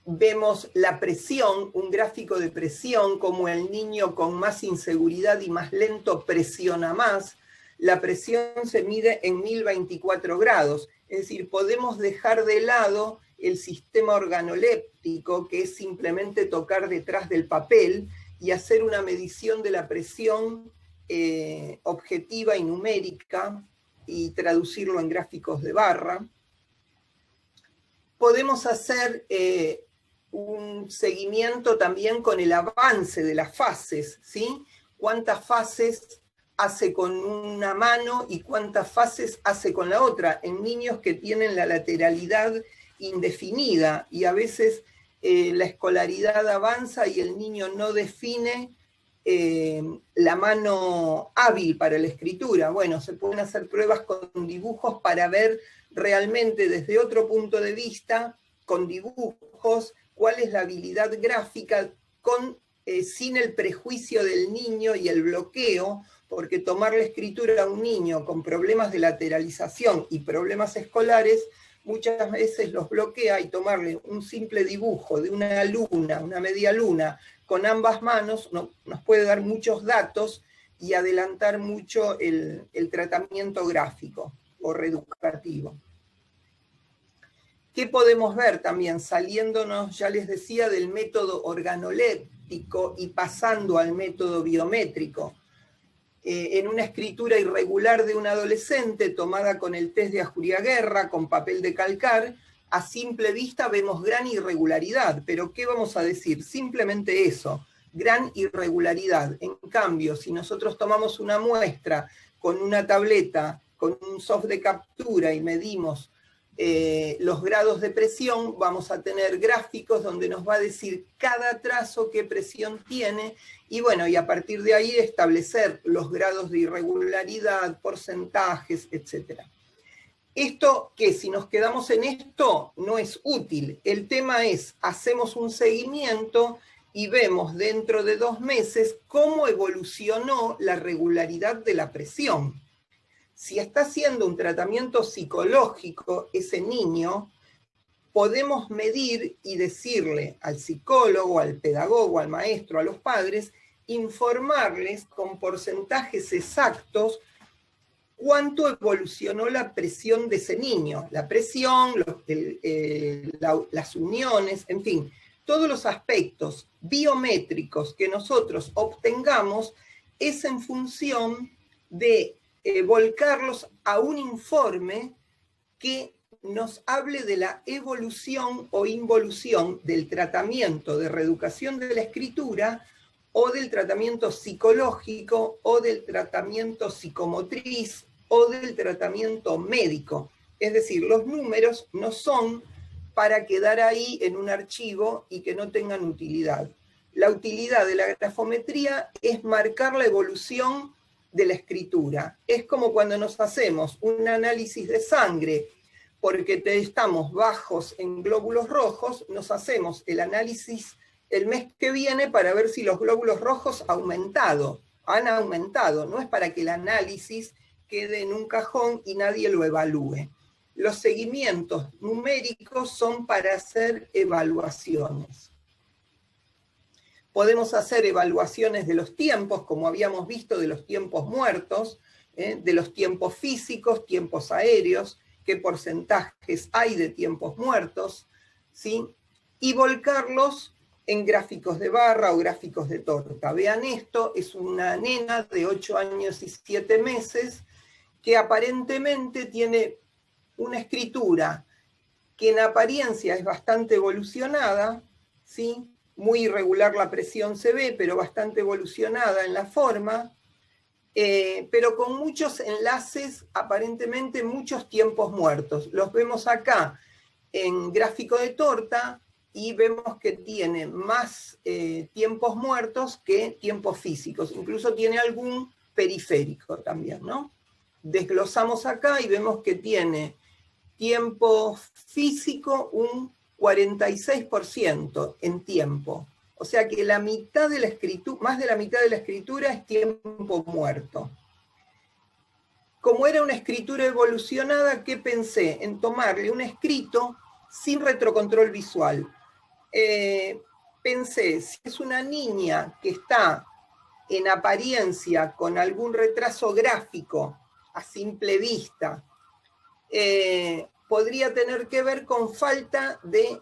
S2: Vemos la presión, un gráfico de presión, como el niño con más inseguridad y más lento presiona más. La presión se mide en 1024 grados, es decir, podemos dejar de lado el sistema organoléptico, que es simplemente tocar detrás del papel, y hacer una medición de la presión objetiva y numérica, y traducirlo en gráficos de barra. Podemos hacer un seguimiento también con el avance de las fases, ¿sí? ¿Cuántas fases hace con una mano y cuántas fases hace con la otra? En niños que tienen la lateralidad indefinida, y a veces la escolaridad avanza y el niño no define la mano hábil para la escritura. Bueno, se pueden hacer pruebas con dibujos para ver realmente desde otro punto de vista, con dibujos, cuál es la habilidad gráfica sin el prejuicio del niño y el bloqueo, porque tomar la escritura a un niño con problemas de lateralización y problemas escolares muchas veces los bloquea, y tomarle un simple dibujo de una luna, una media luna, con ambas manos, nos puede dar muchos datos y adelantar mucho el tratamiento gráfico o reeducativo. ¿Qué podemos ver también? Saliéndonos, ya les decía, del método organoléptico y pasando al método biométrico. En una escritura irregular de un adolescente tomada con el test de Ajuria-Guerra, con papel de calcar, a simple vista vemos gran irregularidad, pero ¿qué vamos a decir? Simplemente eso, gran irregularidad. En cambio, si nosotros tomamos una muestra con una tableta, con un soft de captura y medimos los grados de presión, vamos a tener gráficos donde nos va a decir cada trazo qué presión tiene, y bueno, y a partir de ahí establecer los grados de irregularidad, porcentajes, etc. Esto, que si nos quedamos en esto, no es útil. El tema es, hacemos un seguimiento y vemos dentro de 2 meses cómo evolucionó la regularidad de la presión. Si está haciendo un tratamiento psicológico ese niño, podemos medir y decirle al psicólogo, al pedagogo, al maestro, a los padres, informarles con porcentajes exactos cuánto evolucionó la presión de ese niño. La presión, las uniones, en fin, todos los aspectos biométricos que nosotros obtengamos es en función de volcarlos a un informe que nos hable de la evolución o involución del tratamiento de reeducación de la escritura, o del tratamiento psicológico, o del tratamiento psicomotriz, o del tratamiento médico. Es decir, los números no son para quedar ahí en un archivo y que no tengan utilidad. La utilidad de la grafometría es marcar la evolución de la escritura. Es como cuando nos hacemos un análisis de sangre porque estamos bajos en glóbulos rojos, nos hacemos el análisis el mes que viene para ver si los glóbulos rojos han aumentado. No es para que el análisis quede en un cajón y nadie lo evalúe. Los seguimientos numéricos son para hacer evaluaciones. Podemos hacer evaluaciones de los tiempos, como habíamos visto, de los tiempos muertos, de los tiempos físicos, tiempos aéreos, qué porcentajes hay de tiempos muertos, ¿sí? Y volcarlos en gráficos de barra o gráficos de torta. Vean esto, es una nena de 8 años y 7 meses que aparentemente tiene una escritura que en apariencia es bastante evolucionada, ¿sí? Muy irregular la presión se ve, pero bastante evolucionada en la forma, pero con muchos enlaces, aparentemente muchos tiempos muertos. Los vemos acá en gráfico de torta y vemos que tiene más tiempos muertos que tiempos físicos. Incluso tiene algún periférico también, ¿no? Desglosamos acá y vemos que tiene tiempo físico un 46% en tiempo. O sea que la mitad de la escritura, más de la mitad de la escritura es tiempo muerto. como era una escritura evolucionada, ¿qué pensé? En tomarle un escrito sin retrocontrol visual. Pensé, si es una niña que está en apariencia con algún retraso gráfico a simple vista, podría tener que ver con falta de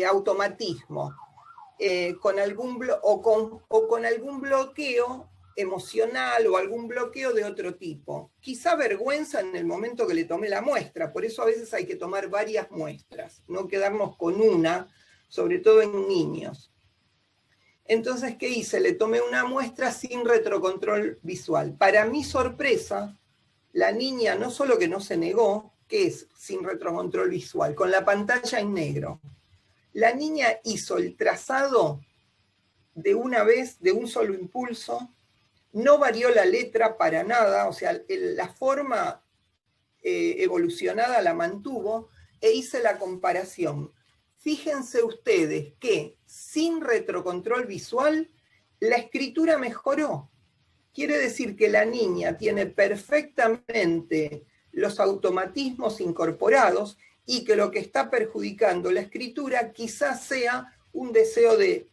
S2: automatismo, con algún con algún bloqueo emocional o algún bloqueo de otro tipo. Quizá vergüenza en el momento que le tomé la muestra, por eso a veces hay que tomar varias muestras, no quedarnos con una, sobre todo en niños. Entonces, ¿qué hice? Le tomé una muestra sin retrocontrol visual. Para mi sorpresa, la niña no solo que no se negó, que es sin retrocontrol visual, con la pantalla en negro. La niña hizo el trazado de una vez, de un solo impulso, no varió la letra para nada, o sea, la forma evolucionada la mantuvo, e hice la comparación. Fíjense ustedes que sin retrocontrol visual, la escritura mejoró. Quiere decir que la niña tiene perfectamente los automatismos incorporados y que lo que está perjudicando la escritura quizás sea un deseo de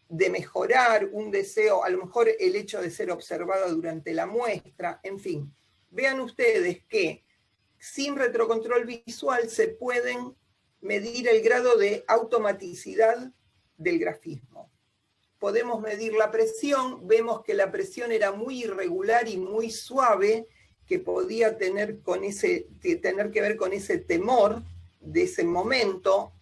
S2: mejorar, un deseo, a lo mejor el hecho de ser observada durante la muestra, en fin. Vean ustedes que sin retrocontrol visual se pueden medir el grado de automaticidad del grafismo. Podemos medir la presión, vemos que la presión era muy irregular y muy suave, que podía tener que ver con ese temor de ese momento,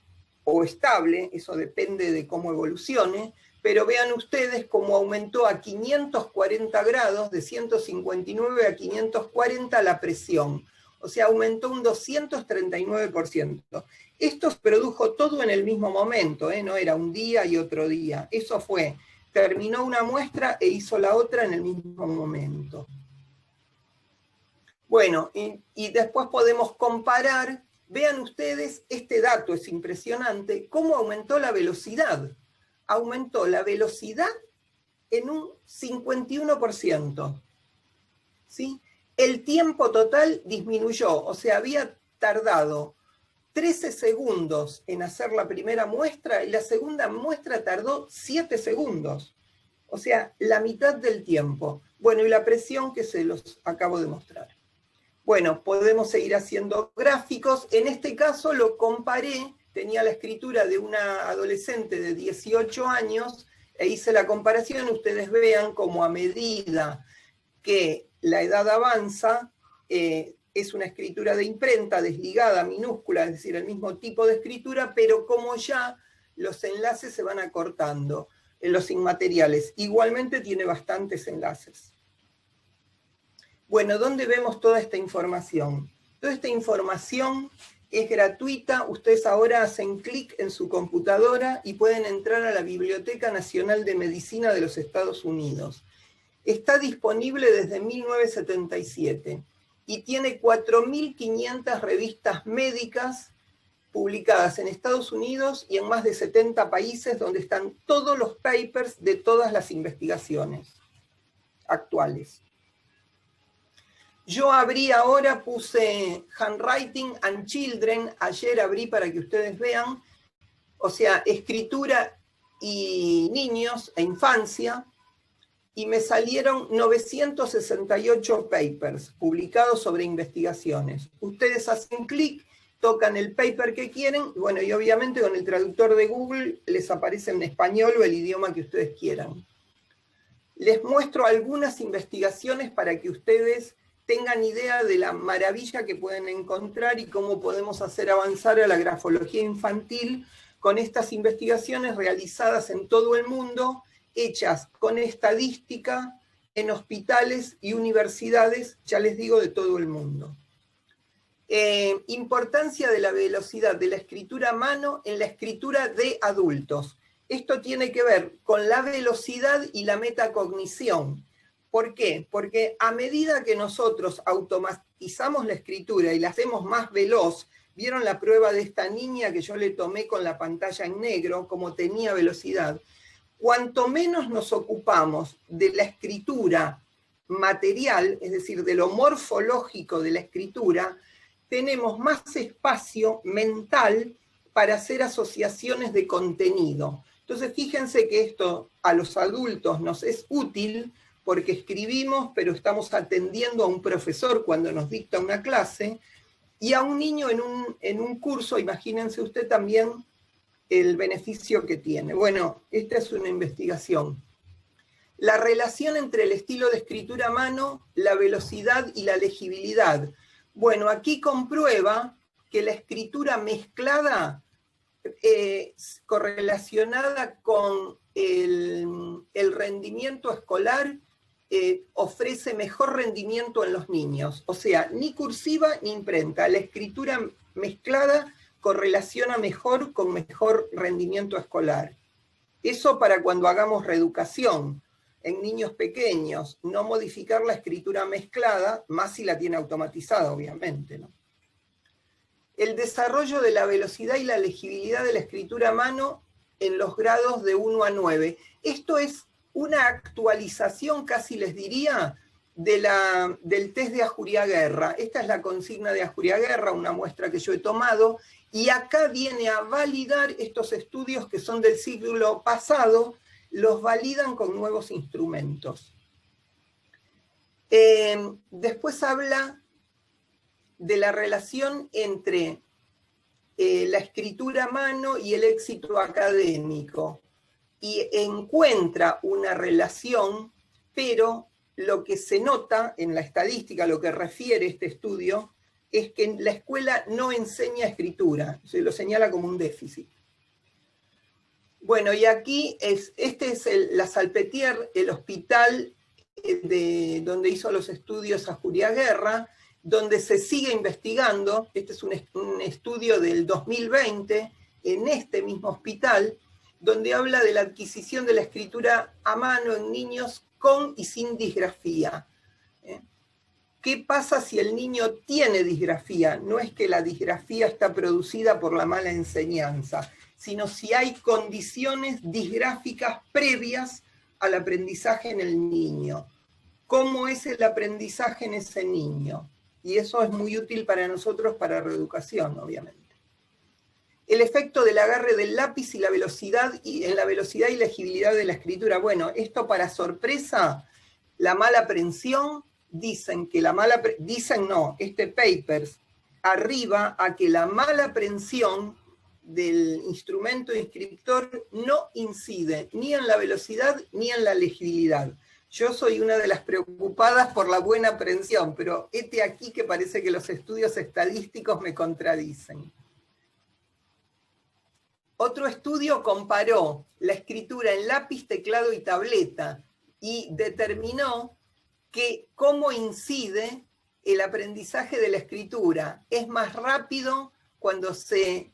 S2: o estable, eso depende de cómo evolucione, pero vean ustedes cómo aumentó a 540 grados, de 159 a 540 la presión. O sea, aumentó un 239%. Esto se produjo todo en el mismo momento, no era un día y otro día. Eso fue, terminó una muestra e hizo la otra en el mismo momento. Bueno, y después podemos comparar. Vean ustedes, este dato es impresionante, cómo aumentó la velocidad. Aumentó la velocidad en un 51%. ¿Sí? El tiempo total disminuyó, o sea, había tardado 13 segundos en hacer la primera muestra y la segunda muestra tardó 7 segundos. O sea, la mitad del tiempo. Bueno, y la presión que se los acabo de mostrar. Bueno, podemos seguir haciendo gráficos. En este caso lo comparé, tenía la escritura de una adolescente de 18 años, e hice la comparación. Ustedes vean cómo a medida que la edad avanza, es una escritura de imprenta, desligada, minúscula, es decir, el mismo tipo de escritura, pero como ya los enlaces se van acortando en los inmateriales. Igualmente tiene bastantes enlaces. Bueno, ¿dónde vemos toda esta información? Toda esta información es gratuita. Ustedes ahora hacen clic en su computadora y pueden entrar a la Biblioteca Nacional de Medicina de los Estados Unidos. Está disponible desde 1977 y tiene 4.500 revistas médicas publicadas en Estados Unidos y en más de 70 países, donde están todos los papers de todas las investigaciones actuales. Yo abrí ahora, puse Handwriting and Children, ayer abrí para que ustedes vean, o sea, escritura y niños e infancia, y me salieron 968 papers publicados sobre investigaciones. Ustedes hacen clic, tocan el paper que quieren, y bueno, y obviamente con el traductor de Google les aparece en español o el idioma que ustedes quieran. Les muestro algunas investigaciones para que ustedes tengan idea de la maravilla que pueden encontrar y cómo podemos hacer avanzar a la grafología infantil con estas investigaciones realizadas en todo el mundo, hechas con estadística en hospitales y universidades, ya les digo, de todo el mundo. Importancia de la velocidad de la escritura a mano en la escritura de adultos. Esto tiene que ver con la velocidad y la metacognición. ¿Por qué? Porque a medida que nosotros automatizamos la escritura y la hacemos más veloz, ¿vieron la prueba de esta niña que yo le tomé con la pantalla en negro, como tenía velocidad? Cuanto menos nos ocupamos de la escritura material, es decir, de lo morfológico de la escritura, tenemos más espacio mental para hacer asociaciones de contenido. Entonces, fíjense que esto a los adultos nos es útil porque escribimos, pero estamos atendiendo a un profesor cuando nos dicta una clase, y a un niño en un curso, imagínense usted también el beneficio que tiene. Bueno, esta es una investigación. La relación entre el estilo de escritura a mano, la velocidad y la legibilidad. Bueno, aquí comprueba que la escritura mezclada correlacionada con el rendimiento escolar ofrece mejor rendimiento en los niños. O sea, ni cursiva ni imprenta. La escritura mezclada correlaciona mejor con mejor rendimiento escolar. Eso para cuando hagamos reeducación en niños pequeños, no modificar la escritura mezclada, más si la tiene automatizada, obviamente, ¿no? El desarrollo de la velocidad y la legibilidad de la escritura a mano en los grados de 1 a 9. Esto es una actualización, casi les diría, del test de Ajuriaguerra. Esta es la consigna de Ajuriaguerra, una muestra que yo he tomado, y acá viene a validar estos estudios que son del siglo pasado, los validan con nuevos instrumentos. Después habla de la relación entre la escritura a mano y el éxito académico. Y encuentra una relación, pero lo que se nota en la estadística, lo que refiere este estudio, es que la escuela no enseña escritura, se lo señala como un déficit. Bueno, y aquí este es la Salpêtrière, el hospital donde hizo los estudios Ajuriaguerra, donde se sigue investigando. Este es un estudio del 2020, en este mismo hospital, donde habla de la adquisición de la escritura a mano en niños con y sin disgrafía. ¿Qué pasa si el niño tiene disgrafía? No es que la disgrafía está producida por la mala enseñanza, sino si hay condiciones disgráficas previas al aprendizaje en el niño. ¿Cómo es el aprendizaje en ese niño? Y eso es muy útil para nosotros, para reeducación, obviamente. El efecto del agarre del lápiz y la velocidad, en la velocidad y legibilidad de la escritura. Bueno, esto para sorpresa, la mala prensión, dicen que la mala, dicen no, este papers arriba a que la mala prensión del instrumento inscriptor no incide ni en la velocidad ni en la legibilidad. Yo soy una de las preocupadas por la buena aprehensión, pero hete aquí que parece que los estudios estadísticos me contradicen. Otro estudio comparó la escritura en lápiz, teclado y tableta y determinó que cómo incide el aprendizaje de la escritura. Es más rápido cuando se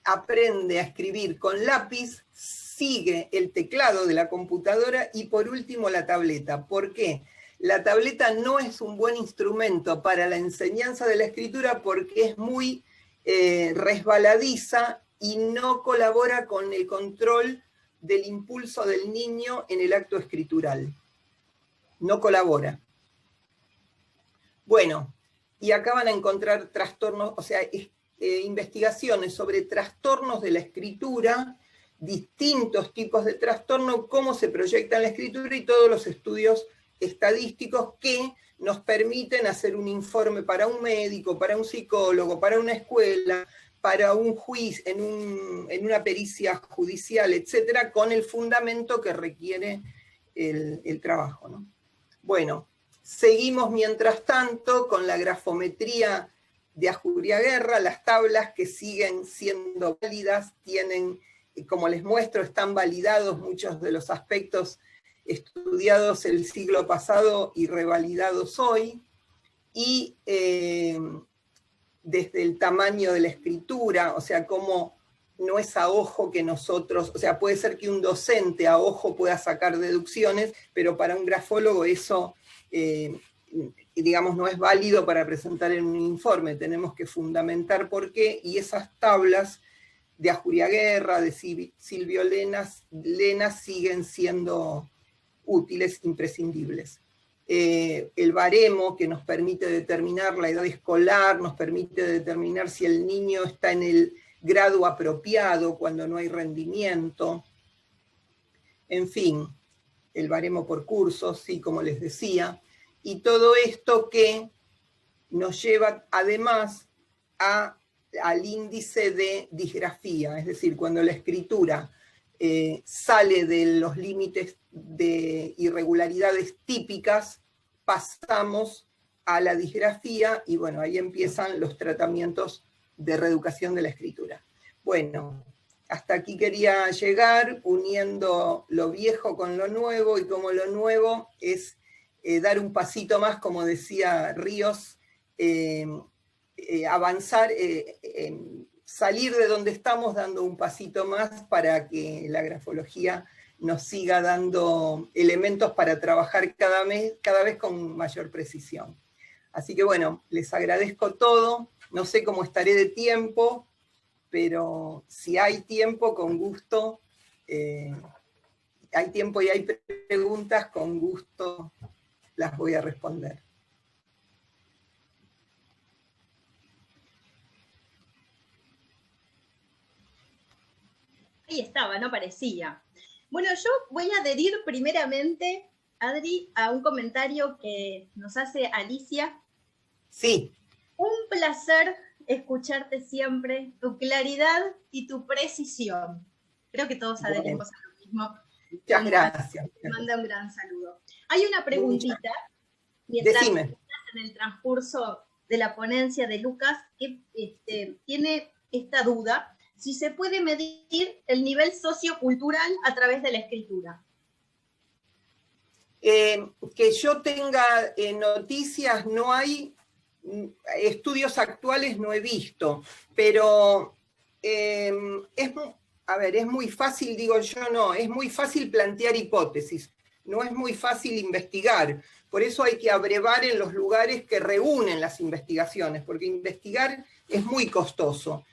S2: aprende a escribir con lápiz, sigue el teclado de la computadora y por último la tableta. ¿Por qué? La tableta no es un buen instrumento para la enseñanza de la escritura porque es muy resbaladiza y no colabora con el control del impulso del niño en el acto escritural. No colabora. Bueno, y acá van a encontrar trastornos, o sea, investigaciones sobre trastornos de la escritura, distintos tipos de trastorno, cómo se proyecta en la escritura y todos los estudios estadísticos que nos permiten hacer un informe para un médico, para un psicólogo, para una escuela, para un juicio, en una pericia judicial, etcétera, con el fundamento que requiere el trabajo, ¿no? Bueno, seguimos mientras tanto con la grafometría de Ajuriaguerra. Las tablas que siguen siendo válidas tienen, como les muestro, están validados muchos de los aspectos estudiados el siglo pasado y revalidados hoy, y desde el tamaño de la escritura, o sea, cómo no es a ojo que nosotros, o sea, puede ser que un docente a ojo pueda sacar deducciones, pero para un grafólogo eso, digamos, no es válido para presentar en un informe, tenemos que fundamentar por qué, y esas tablas de Ajuriaguerra, de Silvio Lena siguen siendo útiles, imprescindibles. el baremo que nos permite determinar la edad escolar, nos permite determinar si el niño está en el grado apropiado cuando no hay rendimiento, en fin, el baremo por cursos, sí, como les decía, y todo esto que nos lleva además al índice de disgrafía, es decir, cuando la escritura sale de los límites de irregularidades típicas, pasamos a la disgrafía y bueno, ahí empiezan los tratamientos de reeducación de la escritura. Bueno, hasta aquí quería llegar, uniendo lo viejo con lo nuevo, y como lo nuevo es dar un pasito más, como decía Ríos, avanzar, salir de donde estamos dando un pasito más para que la grafología nos siga dando elementos para trabajar cada vez con mayor precisión. Así que bueno, les agradezco todo, no sé cómo estaré de tiempo, pero si hay tiempo, con gusto, hay tiempo y hay preguntas, con gusto las voy a responder.
S1: Ahí estaba, no parecía. Bueno, yo voy a adherir primeramente, Adri, a un comentario que nos hace Alicia.
S2: Sí.
S1: Un placer escucharte siempre, tu claridad y tu precisión. Creo que todos adherimos a lo mismo.
S2: Muchas gracias.
S1: Te manda un gran saludo. Hay una preguntita, mientras estás en el transcurso de la ponencia de Lucas, que tiene esta duda, si se puede medir el nivel sociocultural a través de la escritura.
S2: Que yo tenga noticias, no hay estudios actuales, no he visto, pero es muy fácil, digo yo, no, es muy fácil plantear hipótesis, no es muy fácil investigar, por eso hay que abrevar en los lugares que reúnen las investigaciones, porque investigar es muy costoso.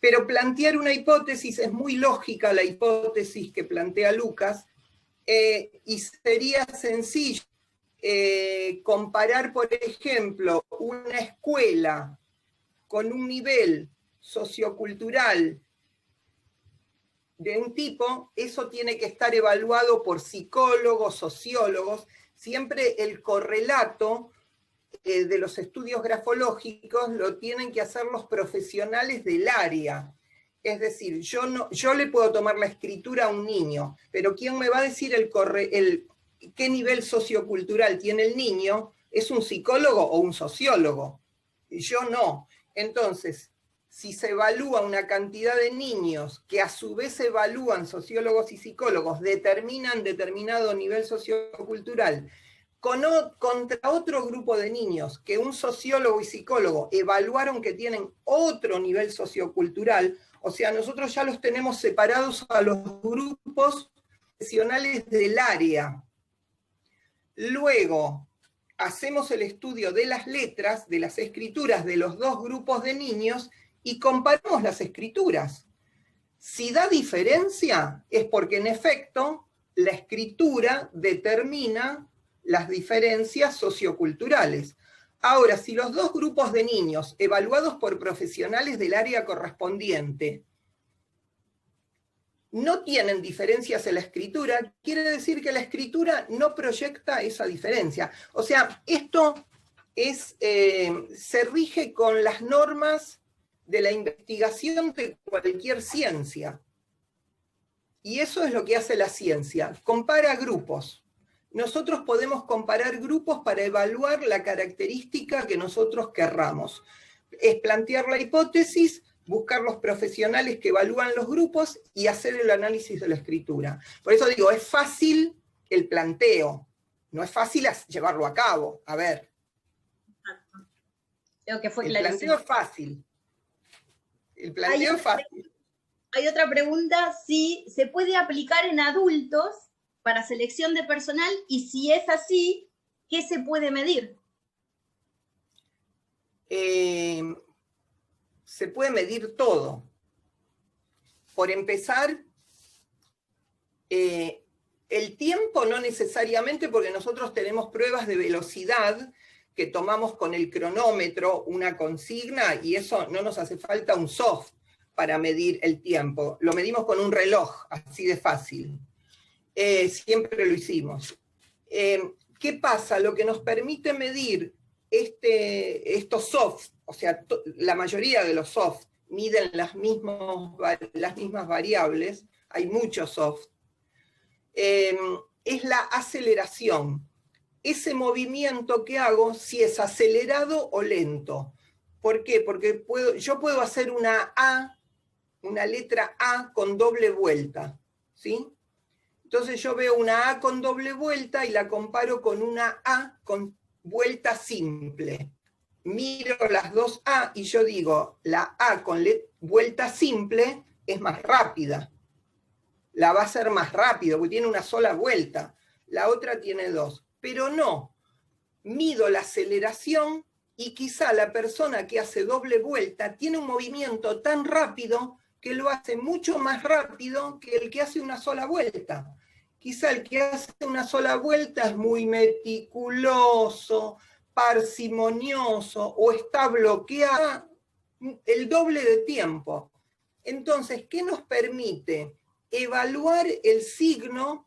S2: Pero plantear una hipótesis es muy lógica, la hipótesis que plantea Lucas, y sería sencillo comparar, por ejemplo, una escuela con un nivel sociocultural de un tipo, eso tiene que estar evaluado por psicólogos, sociólogos, siempre el correlato de los estudios grafológicos lo tienen que hacer los profesionales del área. Es decir, yo le puedo tomar la escritura a un niño, pero ¿quién me va a decir qué nivel sociocultural tiene el niño? ¿Es un psicólogo o un sociólogo? Yo no. Entonces, si se evalúa una cantidad de niños que a su vez evalúan sociólogos y psicólogos, determinan determinado nivel sociocultural, contra otro grupo de niños que un sociólogo y psicólogo evaluaron que tienen otro nivel sociocultural, o sea, nosotros ya los tenemos separados a los grupos profesionales del área. Luego, hacemos el estudio de las letras, de las escrituras de los dos grupos de niños y comparamos las escrituras. Si da diferencia, es porque en efecto la escritura determina las diferencias socioculturales. Ahora, si los dos grupos de niños, evaluados por profesionales del área correspondiente, no tienen diferencias en la escritura, quiere decir que la escritura no proyecta esa diferencia. O sea, esto se rige con las normas de la investigación de cualquier ciencia. Y eso es lo que hace la ciencia, compara grupos. Nosotros podemos comparar grupos para evaluar la característica que nosotros querramos. Es plantear la hipótesis, buscar los profesionales que evalúan los grupos y hacer el análisis de la escritura. Por eso digo, es fácil el planteo, no es fácil llevarlo a cabo. A ver.
S1: Creo que fue
S2: el planteo es fácil. El planteo es fácil.
S1: Hay otra pregunta, si se puede aplicar en adultos para selección de personal, y si es así, ¿qué se puede medir?
S2: Se puede medir todo. Por empezar, El tiempo no necesariamente, porque nosotros tenemos pruebas de velocidad que tomamos con el cronómetro, una consigna, y eso no nos hace falta un soft para medir el tiempo. Lo medimos con un reloj, así de fácil. Siempre lo hicimos. ¿Qué pasa? Lo que nos permite medir estos soft, o sea, la mayoría de los soft miden las mismas variables, hay muchos soft, es la aceleración. Ese movimiento que hago, si es acelerado o lento. ¿Por qué? Porque yo puedo hacer una A, una letra A con doble vuelta, ¿sí? Entonces yo veo una A con doble vuelta y la comparo con una A con vuelta simple. Miro las dos A y yo digo, la A con vuelta simple es más rápida. La va a hacer más rápido, porque tiene una sola vuelta. La otra tiene dos. Pero no, mido la aceleración y quizá la persona que hace doble vuelta tiene un movimiento tan rápido que lo hace mucho más rápido que el que hace una sola vuelta. Quizá el que hace una sola vuelta es muy meticuloso, parsimonioso, o está bloqueado el doble de tiempo. Entonces, ¿qué nos permite? Evaluar el signo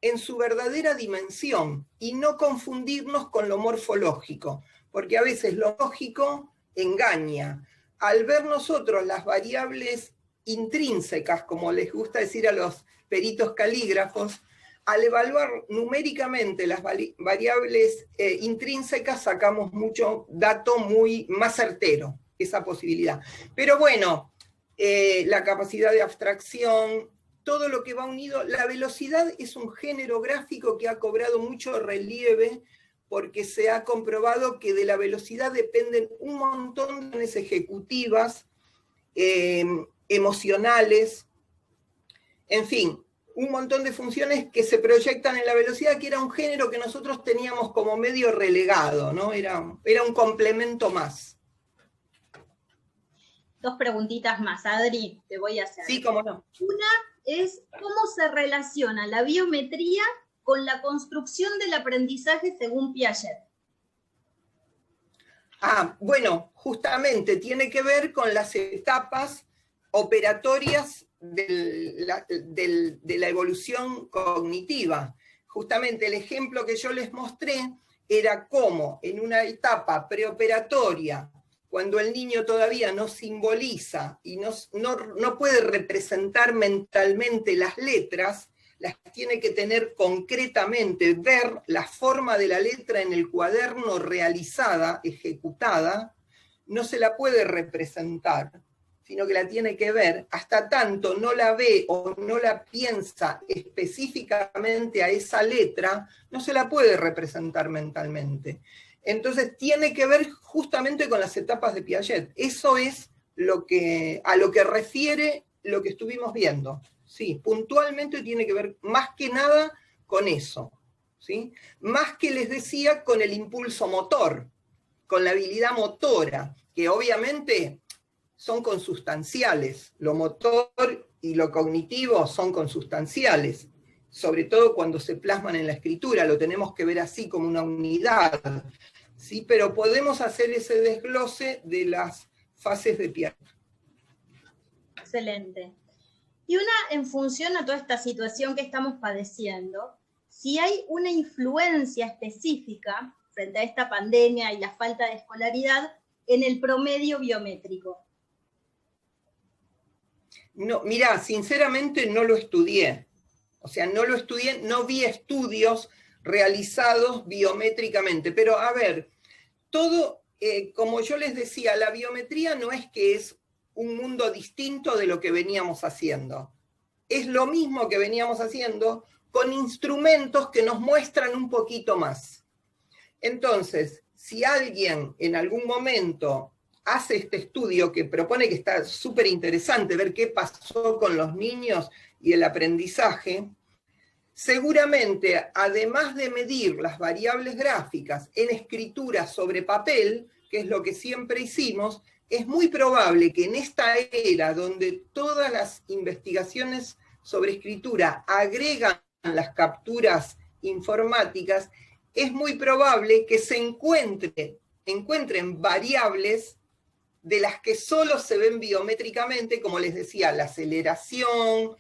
S2: en su verdadera dimensión y no confundirnos con lo morfológico, porque a veces lo lógico engaña. Al ver nosotros las variables intrínsecas, como les gusta decir a los peritos calígrafos, al evaluar numéricamente las variables intrínsecas sacamos mucho dato muy más certero, esa posibilidad. Pero bueno, la capacidad de abstracción, todo lo que va unido, la velocidad es un género gráfico que ha cobrado mucho relieve porque se ha comprobado que de la velocidad dependen un montón de ejecutivas, emocionales, en fin, un montón de funciones que se proyectan en la velocidad, que era un género que nosotros teníamos como medio relegado, ¿no? Era un complemento más.
S1: Dos preguntitas más, Adri, te voy a hacer.
S2: Sí, cómo no.
S1: Una es, ¿cómo se relaciona la biometría con la construcción del aprendizaje según Piaget?
S2: Bueno, justamente tiene que ver con las etapas operatorias de la evolución cognitiva. Justamente el ejemplo que yo les mostré era cómo en una etapa preoperatoria, cuando el niño todavía no simboliza y no puede representar mentalmente las letras, las tiene que tener concretamente, ver la forma de la letra en el cuaderno realizada, ejecutada, no se la puede representar, sino que la tiene que ver, hasta tanto no la ve o no la piensa específicamente a esa letra, no se la puede representar mentalmente. Entonces tiene que ver justamente con las etapas de Piaget. Eso es a lo que refiere lo que estuvimos viendo. Sí, puntualmente tiene que ver más que nada con eso. ¿Sí? Más que les decía con el impulso motor, con la habilidad motora, que obviamente son consustanciales. Lo motor y lo cognitivo son consustanciales, sobre todo cuando se plasman en la escritura, lo tenemos que ver así como una unidad, ¿sí? Pero podemos hacer ese desglose de las fases de Piaget.
S1: Excelente. Y una, en función a toda esta situación que estamos padeciendo, si hay una influencia específica frente a esta pandemia y la falta de escolaridad en el promedio biométrico.
S2: No, mirá, sinceramente no lo estudié. O sea, no lo estudié, no vi estudios realizados biométricamente. Pero a ver, todo, como yo les decía, la biometría no es que es un mundo distinto de lo que veníamos haciendo. Es lo mismo que veníamos haciendo con instrumentos que nos muestran un poquito más. Entonces, si alguien en algún momento hace este estudio que propone, que está súper interesante, ver qué pasó con los niños y el aprendizaje, seguramente, además de medir las variables gráficas en escritura sobre papel, que es lo que siempre hicimos, es muy probable que en esta era donde todas las investigaciones sobre escritura agregan las capturas informáticas, es muy probable que se encuentren variables de las que solo se ven biométricamente, como les decía, la aceleración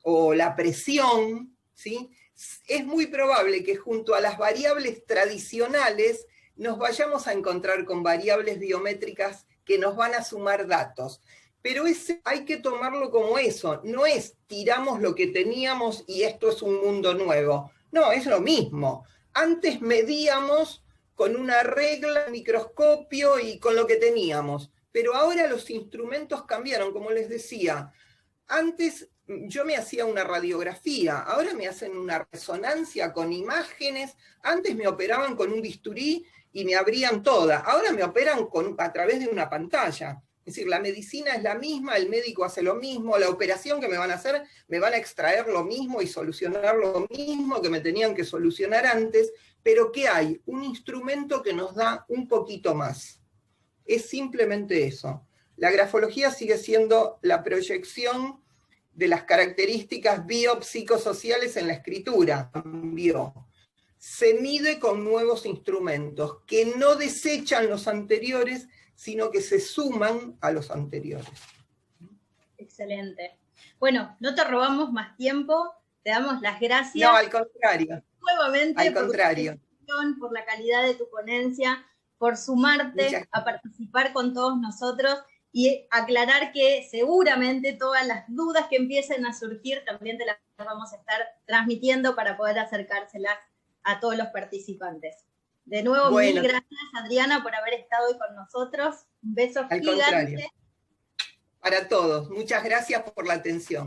S2: o la presión, ¿sí? Es muy probable que junto a las variables tradicionales nos vayamos a encontrar con variables biométricas que nos van a sumar datos. Pero hay que tomarlo como eso, no es tiramos lo que teníamos y esto es un mundo nuevo. No, es lo mismo. Antes medíamos con una regla, microscopio y con lo que teníamos, pero ahora los instrumentos cambiaron, como les decía. Antes yo me hacía una radiografía, ahora me hacen una resonancia con imágenes, antes me operaban con un bisturí y me abrían toda, ahora me operan a través de una pantalla. Es decir, la medicina es la misma, el médico hace lo mismo, la operación que me van a hacer, me van a extraer lo mismo y solucionar lo mismo que me tenían que solucionar antes, pero ¿qué hay? Un instrumento que nos da un poquito más. Es simplemente eso. La grafología sigue siendo la proyección de las características biopsicosociales en la escritura. Se mide con nuevos instrumentos que no desechan los anteriores, sino que se suman a los anteriores.
S1: Excelente. Bueno, no te robamos más tiempo, te damos las gracias.
S2: No, al contrario.
S1: Nuevamente,
S2: al contrario.
S1: Por la calidad de tu ponencia, por sumarte a participar con todos nosotros y aclarar que seguramente todas las dudas que empiecen a surgir también te las vamos a estar transmitiendo para poder acercárselas a todos los participantes. De nuevo, mil gracias, Adriana, por haber estado hoy con nosotros. Un beso gigante.
S2: Al contrario. Para todos. Muchas gracias por la atención.